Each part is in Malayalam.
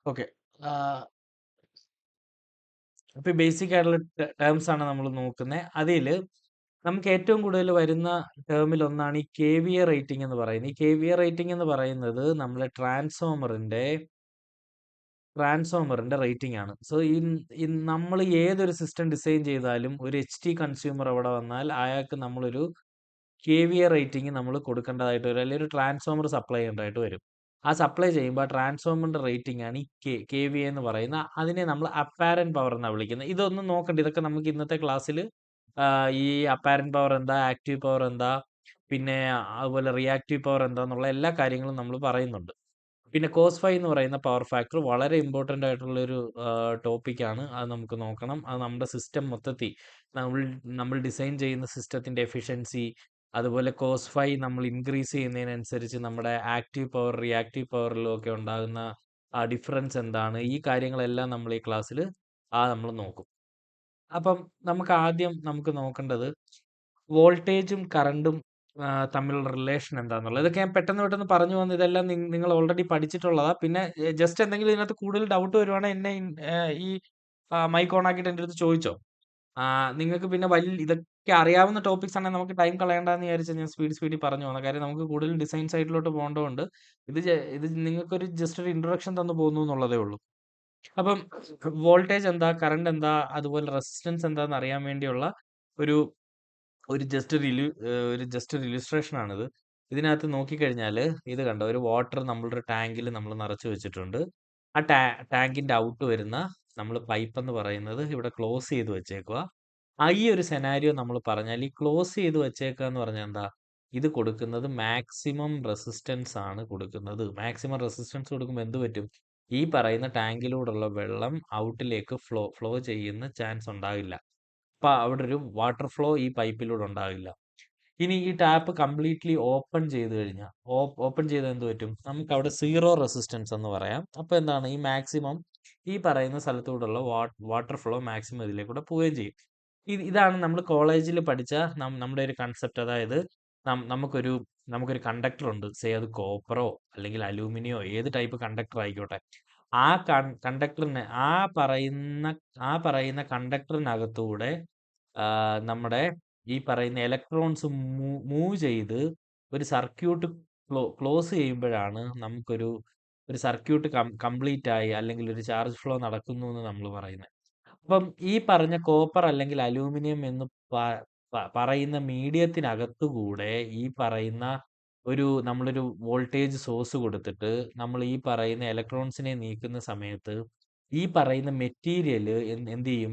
ഓക്കെ. ആഹ് അപ്പൊ ബേസിക് ആയിട്ടുള്ള ടേംസ് ആണ് നമ്മൾ നോക്കുന്നത്. അതില് നമുക്ക് ഏറ്റവും കൂടുതൽ വരുന്ന ടേമിൽ ഒന്നാണ് ഈ കെവിഎ റേറ്റിംഗ് എന്ന് പറയുന്നത്. ഈ കെവിഎ റേറ്റിംഗ് എന്ന് പറയുന്നത് നമ്മളെ ട്രാൻസ്ഫോമറിന്റെ റേറ്റിംഗ് ആണ്. സോ ഈ നമ്മൾ ഏതൊരു സിസ്റ്റം ഡിസൈൻ ചെയ്താലും ഒരു എച്ച്ടി കൺസ്യൂമർ അവിടെ വന്നാൽ അയാൾക്ക് നമ്മളൊരു കെവിഎ റേറ്റിംഗ് നമ്മൾ കൊടുക്കേണ്ടതായിട്ട് വരും. അല്ലെങ്കിൽ ഒരു ട്രാൻസ്ഫോമർ സപ്ലൈ ചെയ്യേണ്ടതായിട്ട് വരും. ആ സപ്ലൈ ചെയ്യുമ്പോൾ ആ ട്രാൻസ്ഫോമറിന്റെ റേറ്റിംഗ് ആണ് ഈ കെവിഎ എന്ന് പറയുന്ന. അതിനെ നമ്മൾ അപ്പാരന്റ് പവർ എന്നാണ് വിളിക്കുന്നത്. ഇതൊന്നും നോക്കണ്ട. ഇതൊക്കെ നമുക്ക് ഇന്നത്തെ ക്ലാസ്സിൽ ഈ അപ്പാരന്റ് പവർ എന്താ, ആക്റ്റീവ് പവർ എന്താ, പിന്നെ അതുപോലെ റിയാക്റ്റീവ് പവർ എന്താന്നുള്ള എല്ലാ കാര്യങ്ങളും നമ്മൾ പറയുന്നുണ്ട്. പിന്നെ കോസ് ഫൈ എന്ന് പറയുന്ന പവർ ഫാക്ടർ വളരെ ഇമ്പോർട്ടന്റ് ആയിട്ടുള്ള ഒരു ടോപ്പിക്കാണ്. അത് നമുക്ക് നോക്കണം. അത് നമ്മുടെ സിസ്റ്റം മൊത്തത്തിൽ നമ്മൾ നമ്മൾ ഡിസൈൻ ചെയ്യുന്ന സിസ്റ്റത്തിന്റെ എഫിഷ്യൻസി, അതുപോലെ കോസ് ഫൈ നമ്മൾ ഇൻക്രീസ് ചെയ്യുന്നതിനനുസരിച്ച് നമ്മുടെ ആക്റ്റീവ് പവർ, റിയാക്റ്റീവ് പവറിലും ഒക്കെ ഉണ്ടാകുന്ന ഡിഫറൻസ് എന്താണ്, ഈ കാര്യങ്ങളെല്ലാം നമ്മൾ ഈ ക്ലാസ്സിൽ നമ്മൾ നോക്കും. അപ്പം നമുക്ക് നോക്കേണ്ടത് വോൾട്ടേജും കറണ്ടും തമ്മിലുള്ള റിലേഷൻ എന്താന്നുള്ളത്. ഇതൊക്കെ ഞാൻ പെട്ടെന്ന് പെട്ടെന്ന് പറഞ്ഞു പോകുന്നു. ഇതെല്ലാം നിങ്ങൾ ഓൾറെഡി പഠിച്ചിട്ടുള്ളതാ. പിന്നെ ജസ്റ്റ് എന്തെങ്കിലും ഇതിനകത്ത് കൂടുതൽ ഡൗട്ട് വരുവാണെങ്കിൽ എന്നെ ഈ മൈക്ക് ഓൺ ആക്കിയിട്ട് എൻ്റെ അടുത്ത് ചോദിച്ചോ. നിങ്ങൾക്ക് പിന്നെ ഇതൊക്കെ അറിയാവുന്ന ടോപ്പിക്സ് ആണെങ്കിൽ നമുക്ക് ടൈം കളയണ്ടെന്ന് വിചാരിച്ച് ഞാൻ സ്പീഡിൽ പറഞ്ഞു പോകുന്നത്. കാര്യം നമുക്ക് കൂടുതൽ ഡിസൈൻ സൈഡിലോട്ട് പോകേണ്ടതുകൊണ്ട് ഇത് നിങ്ങൾക്കൊരു ജസ്റ്റ് ഒരു ഇൻട്രൊഡക്ഷൻ തന്നു പോകുന്നു എന്നുള്ളതേ ഉള്ളൂ. അപ്പം വോൾട്ടേജ് എന്താ, കറണ്ട് എന്താ, അതുപോലെ റെസിസ്റ്റൻസ് എന്താന്ന് അറിയാൻ വേണ്ടിയുള്ള ഒരു ഒരു ജസ്റ്റ് ഒരു ഇല്ലുസ്ട്രേഷൻ ആണിത്. ഇതിനകത്ത് നോക്കിക്കഴിഞ്ഞാൽ ഇത് കണ്ടോ, ഒരു വാട്ടർ നമ്മളൊരു ടാങ്കിൽ നമ്മൾ നിറച്ച് വെച്ചിട്ടുണ്ട്. ആ ടാങ്കിന്റെ ഔട്ട് വരുന്ന നമ്മൾ പൈപ്പ് എന്ന് പറയുന്നത് ഇവിടെ ക്ലോസ് ചെയ്ത് വെച്ചേക്കുക. ഈ ഒരു സെനാരിയോ നമ്മൾ പറഞ്ഞാൽ ഈ ക്ലോസ് ചെയ്ത് വെച്ചേക്കുക എന്ന് പറഞ്ഞാൽ എന്താ, ഇത് കൊടുക്കുന്നത് മാക്സിമം റെസിസ്റ്റൻസ് ആണ് കൊടുക്കുന്നത്. മാക്സിമം റെസിസ്റ്റൻസ് കൊടുക്കുമ്പോൾ എന്ത് പറ്റും, ഈ പറയുന്ന ടാങ്കിലൂടെയുള്ള വെള്ളം ഔട്ടിലേക്ക് ഫ്ലോ ചെയ്യുന്ന ചാൻസ് ഉണ്ടാകില്ല. അപ്പൊ അവിടെ ഒരു വാട്ടർ ഫ്ലോ ഈ പൈപ്പിലൂടെ ഉണ്ടാകില്ല. ഇനി ഈ ടാപ്പ് കംപ്ലീറ്റ്ലി ഓപ്പൺ ചെയ്ത് കഴിഞ്ഞാൽ, ഓപ്പൺ ചെയ്താൽ എന്ത് പറ്റും, നമുക്ക് അവിടെ സീറോ റെസിസ്റ്റൻസ് എന്ന് പറയാം. അപ്പൊ എന്താണ്, ഈ മാക്സിമം ഈ പറയുന്ന സ്ഥലത്തൂടെയുള്ള വാട്ടർ ഫ്ലോ മാക്സിമം ഇതിലേക്കൂടെ പോവുകയും ചെയ്യും. ഇതാണ് നമ്മൾ കോളേജിൽ പഠിച്ച നമ്മുടെ ഒരു കൺസെപ്റ്റ്. അതായത് നമുക്കൊരു നമുക്കൊരു കണ്ടക്ടർ ഉണ്ട്. സേ അത് കോപ്പറോ അല്ലെങ്കിൽ അലൂമിനിയോ ഏത് ടൈപ്പ് കണ്ടക്ടർ ആയിക്കോട്ടെ. ആ കണ്ടക്ടറിന് ആ പറയുന്ന കണ്ടക്ടറിനകത്തൂടെ നമ്മുടെ ഈ പറയുന്ന ഇലക്ട്രോൺസ് മൂവ് ചെയ്ത് ഒരു സർക്യൂട്ട് ക്ലോസ് ചെയ്യുമ്പോഴാണ് നമുക്കൊരു ഒരു സർക്യൂട്ട് കംപ്ലീറ്റ് ആയി അല്ലെങ്കിൽ ഒരു ചാർജ് ഫ്ലോ നടക്കുന്നു എന്ന് നമ്മൾ പറയുന്നത്. അപ്പം ഈ പറഞ്ഞ കോപ്പർ അല്ലെങ്കിൽ അലൂമിനിയം എന്ന് പറയുന്ന മീഡിയത്തിനകത്തുകൂടെ ഈ പറയുന്ന നമ്മളൊരു വോൾട്ടേജ് സോഴ്സ് കൊടുത്തിട്ട് നമ്മൾ ഈ പറയുന്ന ഇലക്ട്രോൺസിനെ നീക്കുന്ന സമയത്ത് ഈ പറയുന്ന മെറ്റീരിയൽ എന്ത് ചെയ്യും,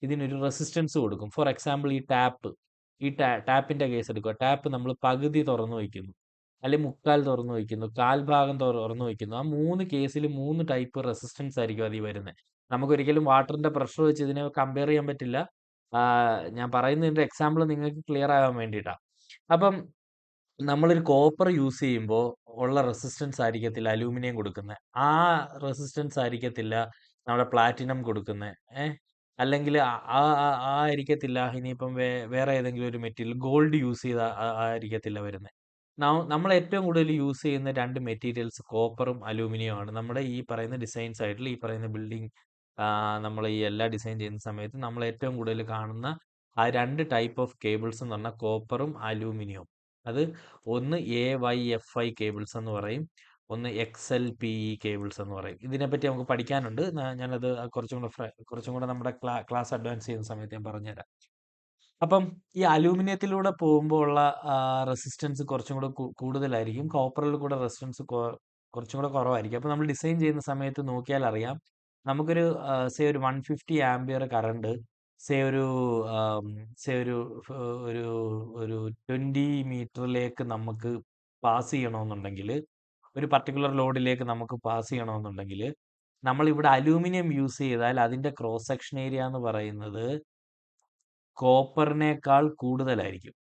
ഇതിനൊരു റെസിസ്റ്റൻസ് കൊടുക്കും. ഫോർ എക്സാമ്പിൾ ഈ ടാപ്പിന്റെ കേസ് എടുക്കുക. ടാപ്പ് നമ്മൾ പകുതി തുറന്നു വയ്ക്കുന്നു, അല്ലെങ്കിൽ മുക്കാൽ തുറന്നു വയ്ക്കുന്നു, കാൽ ഭാഗം തുറന്നു വയ്ക്കുന്നു. ആ 3 കേസിൽ 3 ടൈപ്പ് റെസിസ്റ്റൻസ് ആയിരിക്കും അതിൽ വരുന്നത്. നമുക്കൊരിക്കലും വാട്ടറിന്റെ പ്രഷർ വെച്ച് ഇതിനെ കമ്പയർ ചെയ്യാൻ പറ്റില്ല. ഞാൻ പറയുന്നതിന്റെ എക്സാമ്പിൾ നിങ്ങൾക്ക് ക്ലിയർ ആകാൻ വേണ്ടിയിട്ടാ. അപ്പം നമ്മളൊരു കോപ്പർ യൂസ് ചെയ്യുമ്പോൾ ഉള്ള റെസിസ്റ്റൻസ് ആയിരിക്കത്തില്ല അലൂമിനിയം കൊടുക്കുന്നത്. ആ റെസിസ്റ്റൻസ് ആയിരിക്കത്തില്ല നമ്മുടെ പ്ലാറ്റിനം കൊടുക്കുന്നത്. അല്ലെങ്കിൽ ആയിരിക്കത്തില്ല ഇനിയിപ്പം വേറെ ഏതെങ്കിലും ഒരു മെറ്റീരിയൽ ഗോൾഡ് യൂസ് ചെയ്ത ആയിരിക്കത്തില്ല വരുന്നത്. നമ്മൾ ഏറ്റവും കൂടുതൽ യൂസ് ചെയ്യുന്ന രണ്ട് മെറ്റീരിയൽസ് കോപ്പറും അലൂമിനിയം ആണ്. നമ്മുടെ ഈ പറയുന്ന ഡിസൈൻ സൈഡിൽ, ഈ പറയുന്ന ബിൽഡിംഗ് നമ്മൾ ഈ എല്ലാ ഡിസൈൻ ചെയ്യുന്ന സമയത്ത് നമ്മൾ ഏറ്റവും കൂടുതൽ കാണുന്ന ആ രണ്ട് ടൈപ്പ് ഓഫ് കേബിൾസ് എന്ന് പറഞ്ഞാൽ കോപ്പറും അലൂമിനിയവും. അത് ഒന്ന് AYFI കേബിൾസ് എന്ന് പറയും, ഒന്ന് XLPE കേബിൾസ് എന്ന് പറയും. ഇതിനെപ്പറ്റി നമുക്ക് പഠിക്കാനുണ്ട്. ഞാനത് കുറച്ചും കൂടെ നമ്മുടെ ക്ലാസ് അഡ്വാൻസ് ചെയ്യുന്ന സമയത്ത് ഞാൻ പറഞ്ഞുതരാം. അപ്പം ഈ അലൂമിനിയത്തിലൂടെ പോകുമ്പോൾ ഉള്ള റെസിസ്റ്റൻസ് കുറച്ചും കൂടെ കൂടുതലായിരിക്കും. കോപ്പറിൽ കൂടെ റെസിസ്റ്റൻസ് കുറച്ചും കൂടെ കുറവായിരിക്കും. അപ്പോൾ നമ്മൾ ഡിസൈൻ ചെയ്യുന്ന സമയത്ത് നോക്കിയാൽ അറിയാം, നമുക്കൊരു സേ ഒരു 150 ആംപിയർ കറണ്ട് സേ ഒരു ആം, സേ ഒരു ഒരു ഒരു 20 മീറ്ററിലേക്ക് നമുക്ക് പാസ് ചെയ്യണമെന്നുണ്ടെങ്കിൽ, ഒരു പർട്ടിക്കുലർ ലോഡിലേക്ക് നമുക്ക് പാസ് ചെയ്യണമെന്നുണ്ടെങ്കിൽ, നമ്മൾ ഇവിടെ അലൂമിനിയം യൂസ് ചെയ്താൽ അതിന്റെ ക്രോസ് സെക്ഷൻ ഏരിയ എന്ന് പറയുന്നത് കോപ്പറിനേക്കാൾ കൂടുതലായിരിക്കും.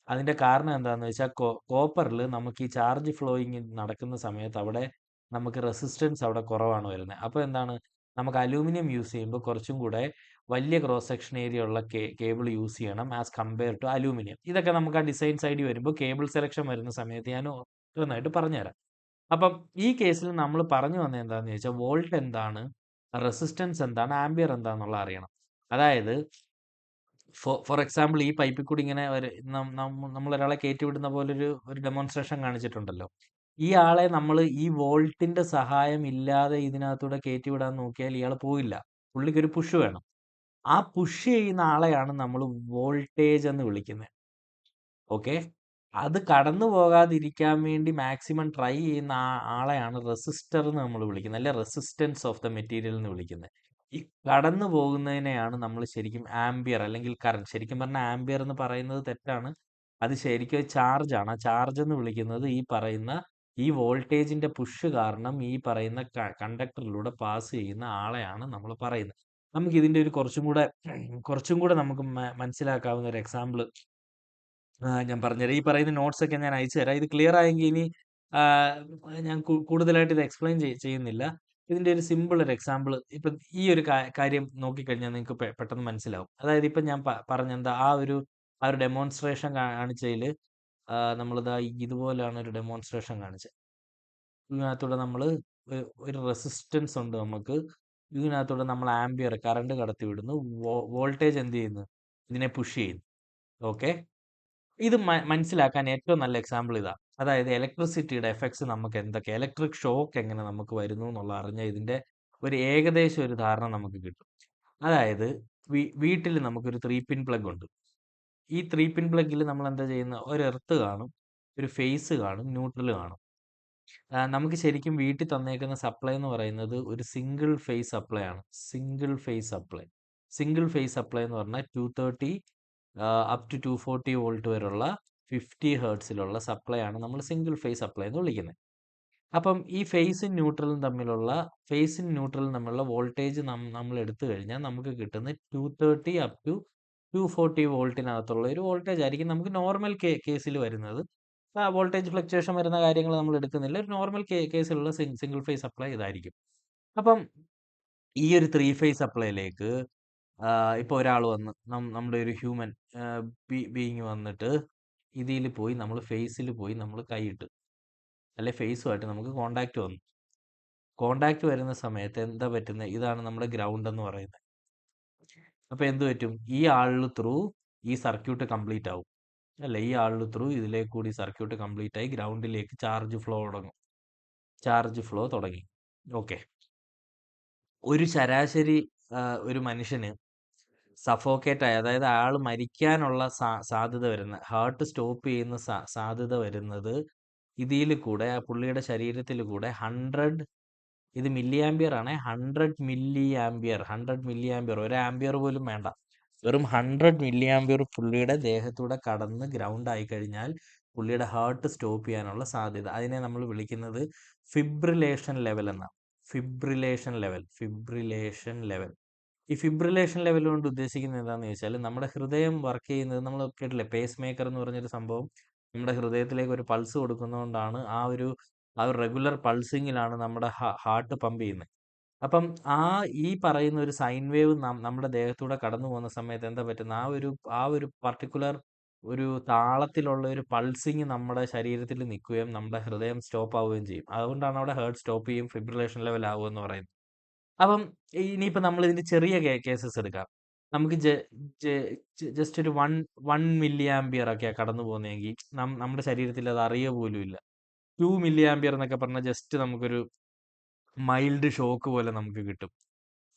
അതിന്റെ കാരണം എന്താന്ന് വെച്ചാൽ കോപ്പറിൽ നമുക്ക് ഈ ചാർജ് ഫ്ലോയിങ് നടക്കുന്ന സമയത്ത് അവിടെ നമുക്ക് റെസിസ്റ്റൻസ് അവിടെ കുറവാണ് വരുന്നത്. അപ്പോൾ എന്താണ്, നമുക്ക് അലൂമിനിയം യൂസ് ചെയ്യുമ്പോൾ കുറച്ചും കൂടെ വലിയ ക്രോസ് സെക്ഷൻ ഏരിയ ഉള്ള കേബിൾ യൂസ് ചെയ്യണം ആസ് കമ്പയർ ടു അലൂമിനിയം. ഇതൊക്കെ നമുക്ക് ആ ഡിസൈൻ സൈഡിൽ വരുമ്പോൾ കേബിൾ സെലക്ഷൻ വരുന്ന സമയത്ത് ഞാൻ ഓരോന്നായിട്ട് പറഞ്ഞുതരാം. അപ്പം ഈ കേസിൽ നമ്മൾ പറഞ്ഞു വന്നത് എന്താന്ന് ചോദിച്ചാൽ വോൾട്ട് എന്താണ്, റെസിസ്റ്റൻസ് എന്താണ്, ആംബിയർ എന്താണെന്നുള്ളത് അറിയണം. അതായത് ഫോർ എക്സാമ്പിൾ ഈ പൈപ്പിൽ കൂടി ഇങ്ങനെ ഒരു നമ്മൾ ഒരാളെ കയറ്റി വിടുന്ന പോലെ ഒരു ഡെമോൺസ്ട്രേഷൻ കാണിച്ചിട്ടുണ്ടല്ലോ. ഈ ആളെ നമ്മൾ ഈ വോൾട്ടിന്റെ സഹായം ഇല്ലാതെ ഇതിനകത്തൂടെ കയറ്റി വിടാൻ നോക്കിയാൽ ഇയാൾ പോയില്ല. പുള്ളിക്ക് ഒരു പുഷ് വേണം. ആ പുഷ് ചെയ്യുന്ന ആളെയാണ് നമ്മൾ വോൾട്ടേജ് എന്ന് വിളിക്കുന്നത്. ഓക്കെ. അത് കടന്നു പോകാതിരിക്കാൻ വേണ്ടി മാക്സിമം ട്രൈ ചെയ്യുന്ന ആളെയാണ് റെസിസ്റ്റർ എന്ന് നമ്മൾ വിളിക്കുന്നത്, അല്ലെ റെസിസ്റ്റൻസ് ഓഫ് ദ മെറ്റീരിയൽ എന്ന് വിളിക്കുന്നത്. ഈ കടന്നു പോകുന്നതിനെയാണ് നമ്മൾ ശരിക്കും ആംബിയർ അല്ലെങ്കിൽ കറന്റ്, ശരിക്കും പറഞ്ഞാൽ ആംബിയർ എന്ന് പറയുന്നത് തെറ്റാണ്. അത് ശരിക്കും ചാർജ് ആണ്. ആ ചാർജ് എന്ന് വിളിക്കുന്നത് ഈ പറയുന്ന ഈ വോൾട്ടേജിന്റെ പുഷ് കാരണം ഈ പറയുന്ന കണ്ടക്ടറിലൂടെ പാസ് ചെയ്യുന്ന ആളെയാണ് നമ്മൾ പറയുന്നത്. നമുക്ക് ഇതിന്റെ ഒരു കുറച്ചും കൂടെ നമുക്ക് മനസ്സിലാക്കാവുന്ന ഒരു എക്സാമ്പിൾ ഞാൻ പറഞ്ഞുതരാം. ഈ പറയുന്ന നോട്ട്സ് ഒക്കെ ഞാൻ അയച്ചു തരാം. ഇത് ക്ലിയർ ആയെങ്കിൽ ഇനി ഞാൻ കൂടുതലായിട്ട് ഇത് എക്സ്പ്ലെയിൻ ചെയ്യുന്നില്ല. ഇതിന്റെ ഒരു സിമ്പിൾ ഒരു എക്സാമ്പിൾ ഇപ്പം ഈ ഒരു കാര്യം നോക്കിക്കഴിഞ്ഞാൽ നിങ്ങൾക്ക് പെട്ടെന്ന് മനസ്സിലാവും. അതായത് ഇപ്പം ഞാൻ പറഞ്ഞെന്താ ആ ഒരു ഡെമോൺസ്ട്രേഷൻ കാണിച്ചതിൽ നമ്മളിതാ ഇതുപോലെയാണ് ഒരു ഡെമോൺസ്ട്രേഷൻ കാണിച്ചത്. ഇതിനകത്തൂടെ നമ്മൾ ഒരു റെസിസ്റ്റൻസ് ഉണ്ട് നമുക്ക്. ഇതിനകത്തൂടെ നമ്മൾ ആംബിയർ കറണ്ട് കടത്തി വിടുന്നു. വോൾട്ടേജ് എന്ത് ചെയ്യുന്നു? ഇതിനെ പുഷ് ചെയ്യുന്നു. ഓക്കെ. ഇത് മനസ്സിലാക്കാൻ ഏറ്റവും നല്ല എക്സാമ്പിൾ ഇതാ. അതായത് ഇലക്ട്രിസിറ്റിയുടെ എഫക്ട്സ് നമുക്ക് എന്തൊക്കെ, ഇലക്ട്രിക് ഷോക്ക് എങ്ങനെ നമുക്ക് വരുന്നു എന്നുള്ള അറിഞ്ഞാൽ ഇതിന്റെ ഒരു ഏകദേശം ഒരു ധാരണ നമുക്ക് കിട്ടും. അതായത് വീട്ടിൽ നമുക്കൊരു 3 പിൻ പ്ലഗ് ഉണ്ട്. ഈ 3 പിൻ പ്ലഗിൽ നമ്മൾ എന്താ ചെയ്യുന്നത്? ഒരു എർത്ത് കാണും, ഒരു ഫേസ് കാണും, ന്യൂട്രൽ കാണും. നമുക്ക് ശരിക്കും വീട്ടിൽ തന്നേക്കുന്ന സപ്ലൈ എന്ന് പറയുന്നത് ഒരു സിംഗിൾ ഫേസ് സപ്ലൈ ആണ്. Single phase supply. Single phase supply എന്ന് പറഞ്ഞാൽ 230 അപ് ടു 240 വോൾട്ട് വരെയുള്ള 50 ഹെർട്സിലുള്ള സപ്ലൈ ആണ് നമ്മൾ സിംഗിൾ ഫേസ് സപ്ലൈ എന്ന് വിളിക്കുന്നത്. അപ്പം ഈ ഫേസും ന്യൂട്രലും തമ്മിലുള്ള വോൾട്ടേജ് നമ്മൾ എടുത്തു കഴിഞ്ഞാൽ നമുക്ക് കിട്ടുന്ന 230 അപ് ടു 240 വോൾട്ടിനകത്തുള്ള ഒരു വോൾട്ടേജ് ആയിരിക്കും നമുക്ക് നോർമൽ കേസിൽ വരുന്നത്. വോൾട്ടേജ് ഫ്ലക്ച്വേഷൻ വരുന്ന കാര്യങ്ങൾ നമ്മൾ എടുക്കുന്നില്ല. ഒരു നോർമൽ കേസിലുള്ള സിംഗിൾ ഫേസ് സപ്ലൈ ഇതായിരിക്കും. അപ്പം ഈ ഒരു 3 ഫേസ് സപ്ലൈയിലേക്ക് ഇപ്പോൾ ഒരാൾ വന്ന് നമ്മുടെ ഒരു ഹ്യൂമൻ ബീയിങ് വന്നിട്ട് ഇതിൽ പോയി നമ്മൾ ഫേസിൽ പോയി നമ്മൾ കൈയിട്ട്, അല്ലെ ഫേസുമായിട്ട് നമുക്ക് കോണ്ടാക്ട് വന്നു. കോണ്ടാക്ട് വരുന്ന സമയത്ത് എന്താ പറ്റുന്നത്? ഇതാണ് നമ്മുടെ ഗ്രൗണ്ട് എന്ന് പറയുന്നത്. അപ്പോൾ എന്ത് പറ്റും? ഈ ആളിൽ ത്രൂ ഈ സർക്യൂട്ട് കംപ്ലീറ്റ് ആവും, അല്ല ഈ ആളിൽ ത്രൂ ഇതിലേക്ക് കൂടി സർക്യൂട്ട് കംപ്ലീറ്റ് ആയി ഗ്രൗണ്ടിലേക്ക് ചാർജ് ഫ്ലോ തുടങ്ങി. ഓക്കെ. ഒരു ശരാശരി ഒരു മനുഷ്യന് സഫോക്കേറ്റ് ആയി, അതായത് അയാൾ മരിക്കാനുള്ള സാധ്യത വരുന്ന, ഹാർട്ട് സ്റ്റോപ്പ് ചെയ്യുന്ന സാധ്യത വരുന്നത് ഇതിൽ കൂടെ, ആ പുള്ളിയുടെ ശരീരത്തിൽ കൂടെ 100, ഇത് മില്ലി ആംബിയർ ആണ്, 100 മില്ലി ആംബിയർ, ഒരു ആംബിയർ പോലും വേണ്ട, വെറും 100 മില്ലി ആംബിയർ പുള്ളിയുടെ ദേഹത്തൂടെ കടന്ന് ഗ്രൗണ്ട് ആയി കഴിഞ്ഞാൽ പുള്ളിയുടെ ഹാർട്ട് സ്റ്റോപ്പ് ചെയ്യാനുള്ള സാധ്യത, അതിനെ നമ്മൾ വിളിക്കുന്നത് ഫിബ്രിലേഷൻ ലെവൽ എന്നാണ്. Fibrillation level. ഈ ഫിബ്രിലേഷൻ ലെവൽ കൊണ്ട് ഉദ്ദേശിക്കുന്നത് എന്താണെന്ന് ചോദിച്ചാൽ നമ്മുടെ ഹൃദയം വർക്ക് ചെയ്യുന്നത്, നമ്മൾ കേട്ടില്ലേ പേസ് മേക്കർ എന്ന് പറഞ്ഞൊരു സംഭവം, നമ്മുടെ ഹൃദയത്തിലേക്ക് ഒരു പൾസ് കൊടുക്കുന്നതുകൊണ്ടാണ് ആ ഒരു റെഗുലർ പൾസിങ്ങിലാണ് നമ്മുടെ ഹാർട്ട് പമ്പ് ചെയ്യുന്നത്. അപ്പം ഈ പറയുന്ന ഒരു സൈൻ വേവ് നമ്മുടെ ദേഹത്തൂടെ കടന്നു പോകുന്ന സമയത്ത് എന്താ പറ്റുന്നത്? ആ ഒരു പർട്ടിക്കുലർ ഒരു താളത്തിലുള്ള ഒരു പൾസിങ് നമ്മുടെ ശരീരത്തിൽ നിൽക്കുകയും നമ്മുടെ ഹൃദയം സ്റ്റോപ്പ് ആവുകയും ചെയ്യും. അതുകൊണ്ടാണ് അവിടെ ഹാർട്ട് സ്റ്റോപ്പ് ചെയ്യും, ഫിബ്രിലേഷൻ ലെവൽ ആവുക എന്ന് പറയുന്നത്. അപ്പം ഇനിയിപ്പോൾ നമ്മൾ ഇതിന്റെ ചെറിയ കേസസ് എടുക്കാം. നമുക്ക് ജസ്റ്റ് ഒരു 1 മില്ലി ആംബിയർ ഒക്കെയാണ് കടന്നു പോകുന്നതെങ്കിൽ നമ്മുടെ ശരീരത്തിൽ അത് അറിയുക പോലും ഇല്ല. 2 മില്ലി ആംബിയർ എന്നൊക്കെ പറഞ്ഞാൽ ജസ്റ്റ് നമുക്കൊരു മൈൽഡ് ഷോക്ക് പോലെ നമുക്ക് കിട്ടും.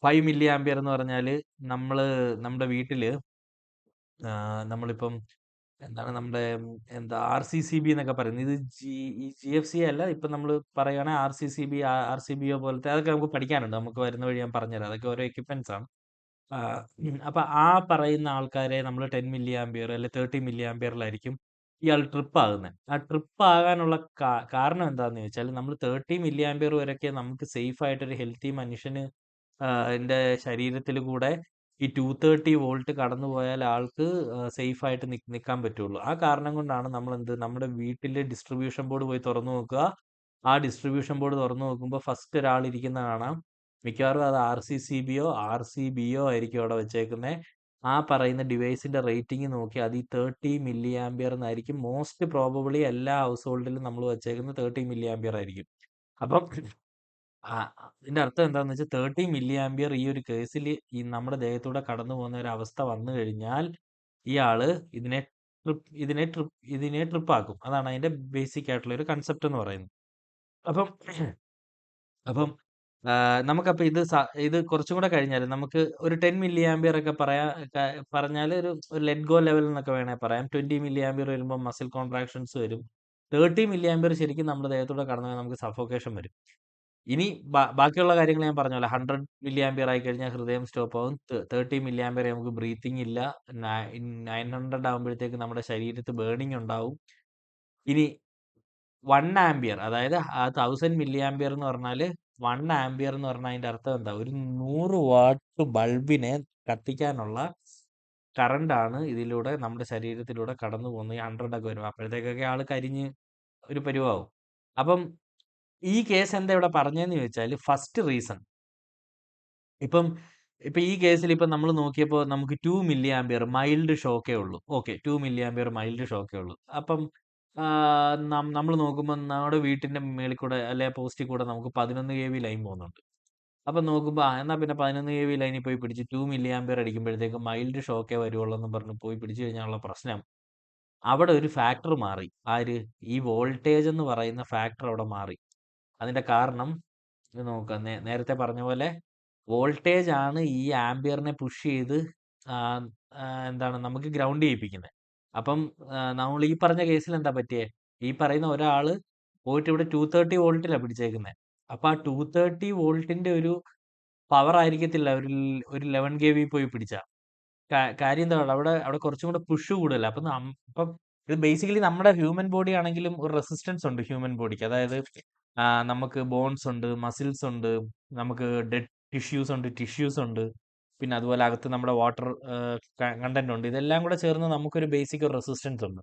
5 മില്ലി ആംബിയർ എന്ന് പറഞ്ഞാൽ നമ്മുടെ വീട്ടിൽ നമ്മളിപ്പം എന്താണ് നമ്മുടെ എന്താ RCCB എന്നൊക്കെ പറയുന്നത്, ഇത് GFC അല്ല, ഇപ്പം നമ്മൾ പറയുകയാണെങ്കിൽ RCCB, RCBO പോലത്തെ അതൊക്കെ നമുക്ക് പഠിക്കാനുണ്ട്. നമുക്ക് വരുന്ന വഴി ഞാൻ പറഞ്ഞുതരാം. അതൊക്കെ ഓരോ എക്യുപ്മെന്റ്സ് ആണ്. അപ്പൊ പറയുന്ന ആൾക്കാരെ നമ്മൾ 10 മില്ലി ആംബിയർ അല്ലെ 30 മില്ലി ആംബിയറിലായിരിക്കും ഇയാൾ ട്രിപ്പ് ആകുന്നത്. ആ ട്രിപ്പ് ആകാനുള്ള കാരണം എന്താണെന്ന് ചോദിച്ചാൽ നമ്മൾ 30 മില്ലി ആംബിയർ വരെയൊക്കെ നമുക്ക് സേഫ് ആയിട്ട് ഒരു ഹെൽത്തി മനുഷ്യന് എൻ്റെ ശരീരത്തിൽ കൂടെ ഈ 230 വോൾട്ട് കടന്നു പോയാൽ ആൾക്ക് സേഫ് ആയിട്ട് നിൽക്കാൻ പറ്റുള്ളൂ. ആ കാരണം കൊണ്ടാണ് നമ്മൾ നമ്മുടെ വീട്ടിലെ ഡിസ്ട്രിബ്യൂഷൻ ബോർഡ് പോയി തുറന്നു നോക്കുക. ആ ഡിസ്ട്രിബ്യൂഷൻ ബോർഡ് തുറന്നു നോക്കുമ്പോൾ ഫസ്റ്റ് ഒരാൾ ഇരിക്കുന്ന കാണാം. മിക്കവാറും അത് RCCBയോ RCBയോ ആയിരിക്കും അവിടെ വെച്ചേക്കുന്നത്. ആ പറയുന്ന ഡിവൈസിന്റെ റേറ്റിംഗ് നോക്കി അത് ഈ 30 മില്ലി ആംബിയർ എന്നായിരിക്കും. മോസ്റ്റ് പ്രോബബിളി എല്ലാ ഹൗസ് ഹോൾഡിലും നമ്മൾ വെച്ചേക്കുന്നത് 30 മില്ലി ആംബിയർ ആയിരിക്കും. അപ്പം ഇതിന്റെ അർത്ഥം എന്താന്ന് വെച്ചാൽ 30 മില്ലി ആംപിയർ ഈ ഒരു കേസിൽ ഈ നമ്മുടെ ദേഹത്തൂടെ കടന്നു പോകുന്ന ഒരു അവസ്ഥ വന്നു കഴിഞ്ഞാൽ ഇയാള് ഇതിനെ ഇതിനെ ട്രിപ്പാക്കും. അതാണ് അതിന്റെ ബേസിക് ആയിട്ടുള്ള ഒരു കൺസെപ്റ്റ് എന്ന് പറയുന്നത്. അപ്പം അപ്പം നമുക്കപ്പൊ ഇത് കുറച്ചും കൂടെ കഴിഞ്ഞാല് നമുക്ക് ഒരു 10 മില്ലി ആംപിയർ ഒക്കെ പറഞ്ഞാല് ഒരു ലെറ്റ് ഗോ ലെവൽ എന്നൊക്കെ വേണേ പറയാം. 20 മില്ലി ആംപിയർ വരുമ്പോൾ മസിൽ കോൺട്രാക്ഷൻസ് വരും. 30 മില്ലി ആംപിയർ ശരിക്കും നമ്മുടെ ദേഹത്തൂടെ കടന്നു പോയാൽ നമുക്ക് സഫോക്കേഷൻ വരും. ഇനി ബാക്കിയുള്ള കാര്യങ്ങൾ ഞാൻ പറഞ്ഞ പോലെ 100 മില്ലി ആംപിയർ ആയി കഴിഞ്ഞാൽ ഹൃദയം സ്റ്റോപ്പ് ആവും. 30 മില്ലി ആംപിയർ നമുക്ക് ബ്രീത്തിങ് ഇല്ല. 900 ആകുമ്പോഴത്തേക്ക് നമ്മുടെ ശരീരത്ത് ബേണിംഗ് ഉണ്ടാവും. ഇനി 1 ആംപിയർ അതായത് 1000 മില്ലി ആംപിയർ എന്ന് പറഞ്ഞാല് 1 ആംപിയർ എന്ന് പറഞ്ഞാൽ അതിന്റെ അർത്ഥം എന്താ? ഒരു 100 വാട്ട് ബൾബിനെ കത്തിക്കാനുള്ള കറണ്ട് ആണ് ഇതിലൂടെ നമ്മുടെ ശരീരത്തിലൂടെ കടന്നു പോകുന്നത്. ഈ 100 ഒക്കെ വരും. അപ്പോഴത്തേക്കൊക്കെ ആള് കരിഞ്ഞ് ഒരു പരുവാവും. അപ്പം ഈ കേസ് എന്താ ഇവിടെ പറഞ്ഞതെന്ന് ചോദിച്ചാല് ഫസ്റ്റ് റീസൺ ഇപ്പം ഇപ്പൊ ഈ കേസിൽ ഇപ്പൊ നമ്മൾ നോക്കിയപ്പോൾ നമുക്ക് 2 മില്ലി ആംപിയർ മൈൽഡ് ഷോക്കേ ഉള്ളൂ. ഓക്കെ, 2 മില്ലി ആംപിയർ മൈൽഡ് ഷോക്കേ ഉള്ളൂ. അപ്പം നമ്മൾ നോക്കുമ്പോൾ നമ്മുടെ വീട്ടിന്റെ മേളിൽ കൂടെ അല്ലെ പോസ്റ്റിൽ കൂടെ നമുക്ക് 11 കെ വി ലൈൻ പോകുന്നുണ്ട്. അപ്പൊ നോക്കുമ്പോ എന്നാ പിന്നെ 11 കെ വി ലൈനിൽ പോയി പിടിച്ച് 2 മില്ലി ആംപിയർ അടിക്കുമ്പോഴത്തേക്ക് മൈൽഡ് ഷോക്കേ വരുവുള്ളൂ എന്ന് പറഞ്ഞ് പോയി പിടിച്ചു കഴിഞ്ഞാലുള്ള പ്രശ്നം അവിടെ ഒരു ഫാക്ടർ മാറി. ആര്? ഈ വോൾട്ടേജ് എന്ന് പറയുന്ന ഫാക്ടർ അവിടെ മാറി. അതിന്റെ കാരണം ഇത് നോക്കുക. നേരത്തെ പറഞ്ഞ പോലെ വോൾട്ടേജ് ആണ് ഈ ആംബിയറിനെ പുഷ് ചെയ്ത് ആ, എന്താണ് നമുക്ക് ഗ്രൗണ്ട് ചെയ്യിപ്പിക്കുന്നത്. അപ്പം നമ്മൾ ഈ പറഞ്ഞ കേസിൽ എന്താ പറ്റിയേ? ഈ പറയുന്ന ഒരാള് പോയിട്ട് ഇവിടെ 230 വോൾട്ടിലാണ് പിടിച്ചേക്കുന്നത്. അപ്പൊ ആ 230 വോൾട്ടിന്റെ ഒരു പവർ ആയിരിക്കത്തില്ല ഒരു 11 കെ വി പോയി പിടിച്ച. കാര്യം എന്താ അവിടെ അവിടെ കുറച്ചും കൂടെ പുഷ് കൂടുതല. അപ്പം ഇത് ബേസിക്കലി നമ്മുടെ ഹ്യൂമൻ ബോഡി ആണെങ്കിലും ഒരു റെസിസ്റ്റൻസ് ഉണ്ട് ഹ്യൂമൻ ബോഡിക്ക്. അതായത് നമുക്ക് ബോൺസ് ഉണ്ട്, മസിൽസ് ഉണ്ട്, നമുക്ക് ഡെഡ് ടിഷ്യൂസ് ഉണ്ട്, പിന്നെ അതുപോലെ അകത്ത് നമ്മുടെ വാട്ടർ കണ്ടന്റ് ഉണ്ട്. ഇതെല്ലാം കൂടെ ചേർന്ന് നമുക്കൊരു ബേസിക് ഒരു റെസിസ്റ്റൻസ് ഉണ്ട്.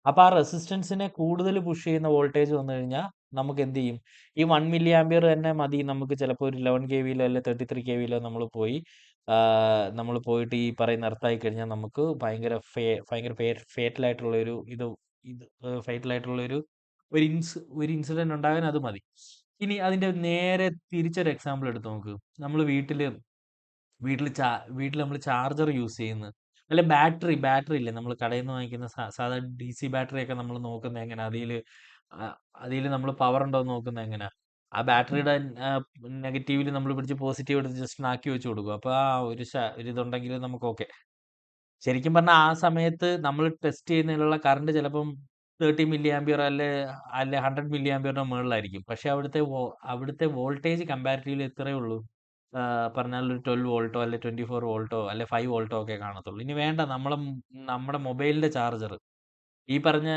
അപ്പൊ ആ റെസിസ്റ്റൻസിനെ കൂടുതൽ പുഷ് ചെയ്യുന്ന വോൾട്ടേജ് വന്നു കഴിഞ്ഞാൽ നമുക്ക് എന്ത് ചെയ്യും? ഈ 1 മില്ലി ആംപിയർ തന്നെ മതി നമുക്ക് ചിലപ്പോൾ ഒരു 11 കെ വിയിലോ അല്ലെ 33 കെ വിയിലോ നമ്മൾ പോയിട്ട് ഈ പറയുന്ന എർത്തായി കഴിഞ്ഞാൽ നമുക്ക് ഭയങ്കര ഫേറ്റൽ ആയിട്ടുള്ള ഇത് ഫേറ്റൽ ആയിട്ടുള്ള ഒരു ഇൻസിഡന്റ് ഉണ്ടാകാൻ അത് മതി. ഇനി അതിന്റെ നേരെ തിരിച്ചൊരു എക്സാമ്പിൾ എടുത്ത് നോക്ക്. നമ്മൾ വീട്ടിൽ വീട്ടിൽ നമ്മൾ ചാർജർ യൂസ് ചെയ്യുന്നു, അല്ലെ ബാറ്ററി ഇല്ലേ നമ്മൾ കടയിൽ നിന്ന് വാങ്ങിക്കുന്ന സാധാ DC ബാറ്ററി ഒക്കെ നമ്മൾ നോക്കുന്നത് എങ്ങനെ? അതിൽ നമ്മൾ പവർ ഉണ്ടോ എന്ന് നോക്കുന്നത് എങ്ങനെ? ആ ബാറ്ററിയുടെ നെഗറ്റീവിൽ നമ്മൾ പിടിച്ച് പോസിറ്റീവ് എടുത്ത് ജസ്റ്റ് ആക്കി വെച്ച് കൊടുക്കും. അപ്പൊ ഒരു ഇതുണ്ടെങ്കിൽ നമുക്ക് ഓക്കെ. ശരിക്കും പറഞ്ഞാൽ ആ സമയത്ത് നമ്മൾ ടെസ്റ്റ് ചെയ്യുന്നതിലുള്ള കറണ്ട് ചിലപ്പം 30 മില്ലി ആംപിയർ അല്ലെ 100 മില്ലി ആംപിയറിന്റെ മുകളിലായിരിക്കും. പക്ഷെ അവിടുത്തെ വോൾട്ടേജ് കമ്പാരിറ്റീവ്ലി എത്രയേ ഉള്ളൂ? പറഞ്ഞാൽ ഒരു 12 വോൾട്ടോ അല്ലെ 24 വോൾട്ടോ അല്ലെ 5 വോൾട്ടോ ഒക്കെ കാണത്തുള്ളൂ. ഇനി വേണ്ട, നമ്മുടെ മൊബൈലിന്റെ ചാർജർ ഈ പറഞ്ഞ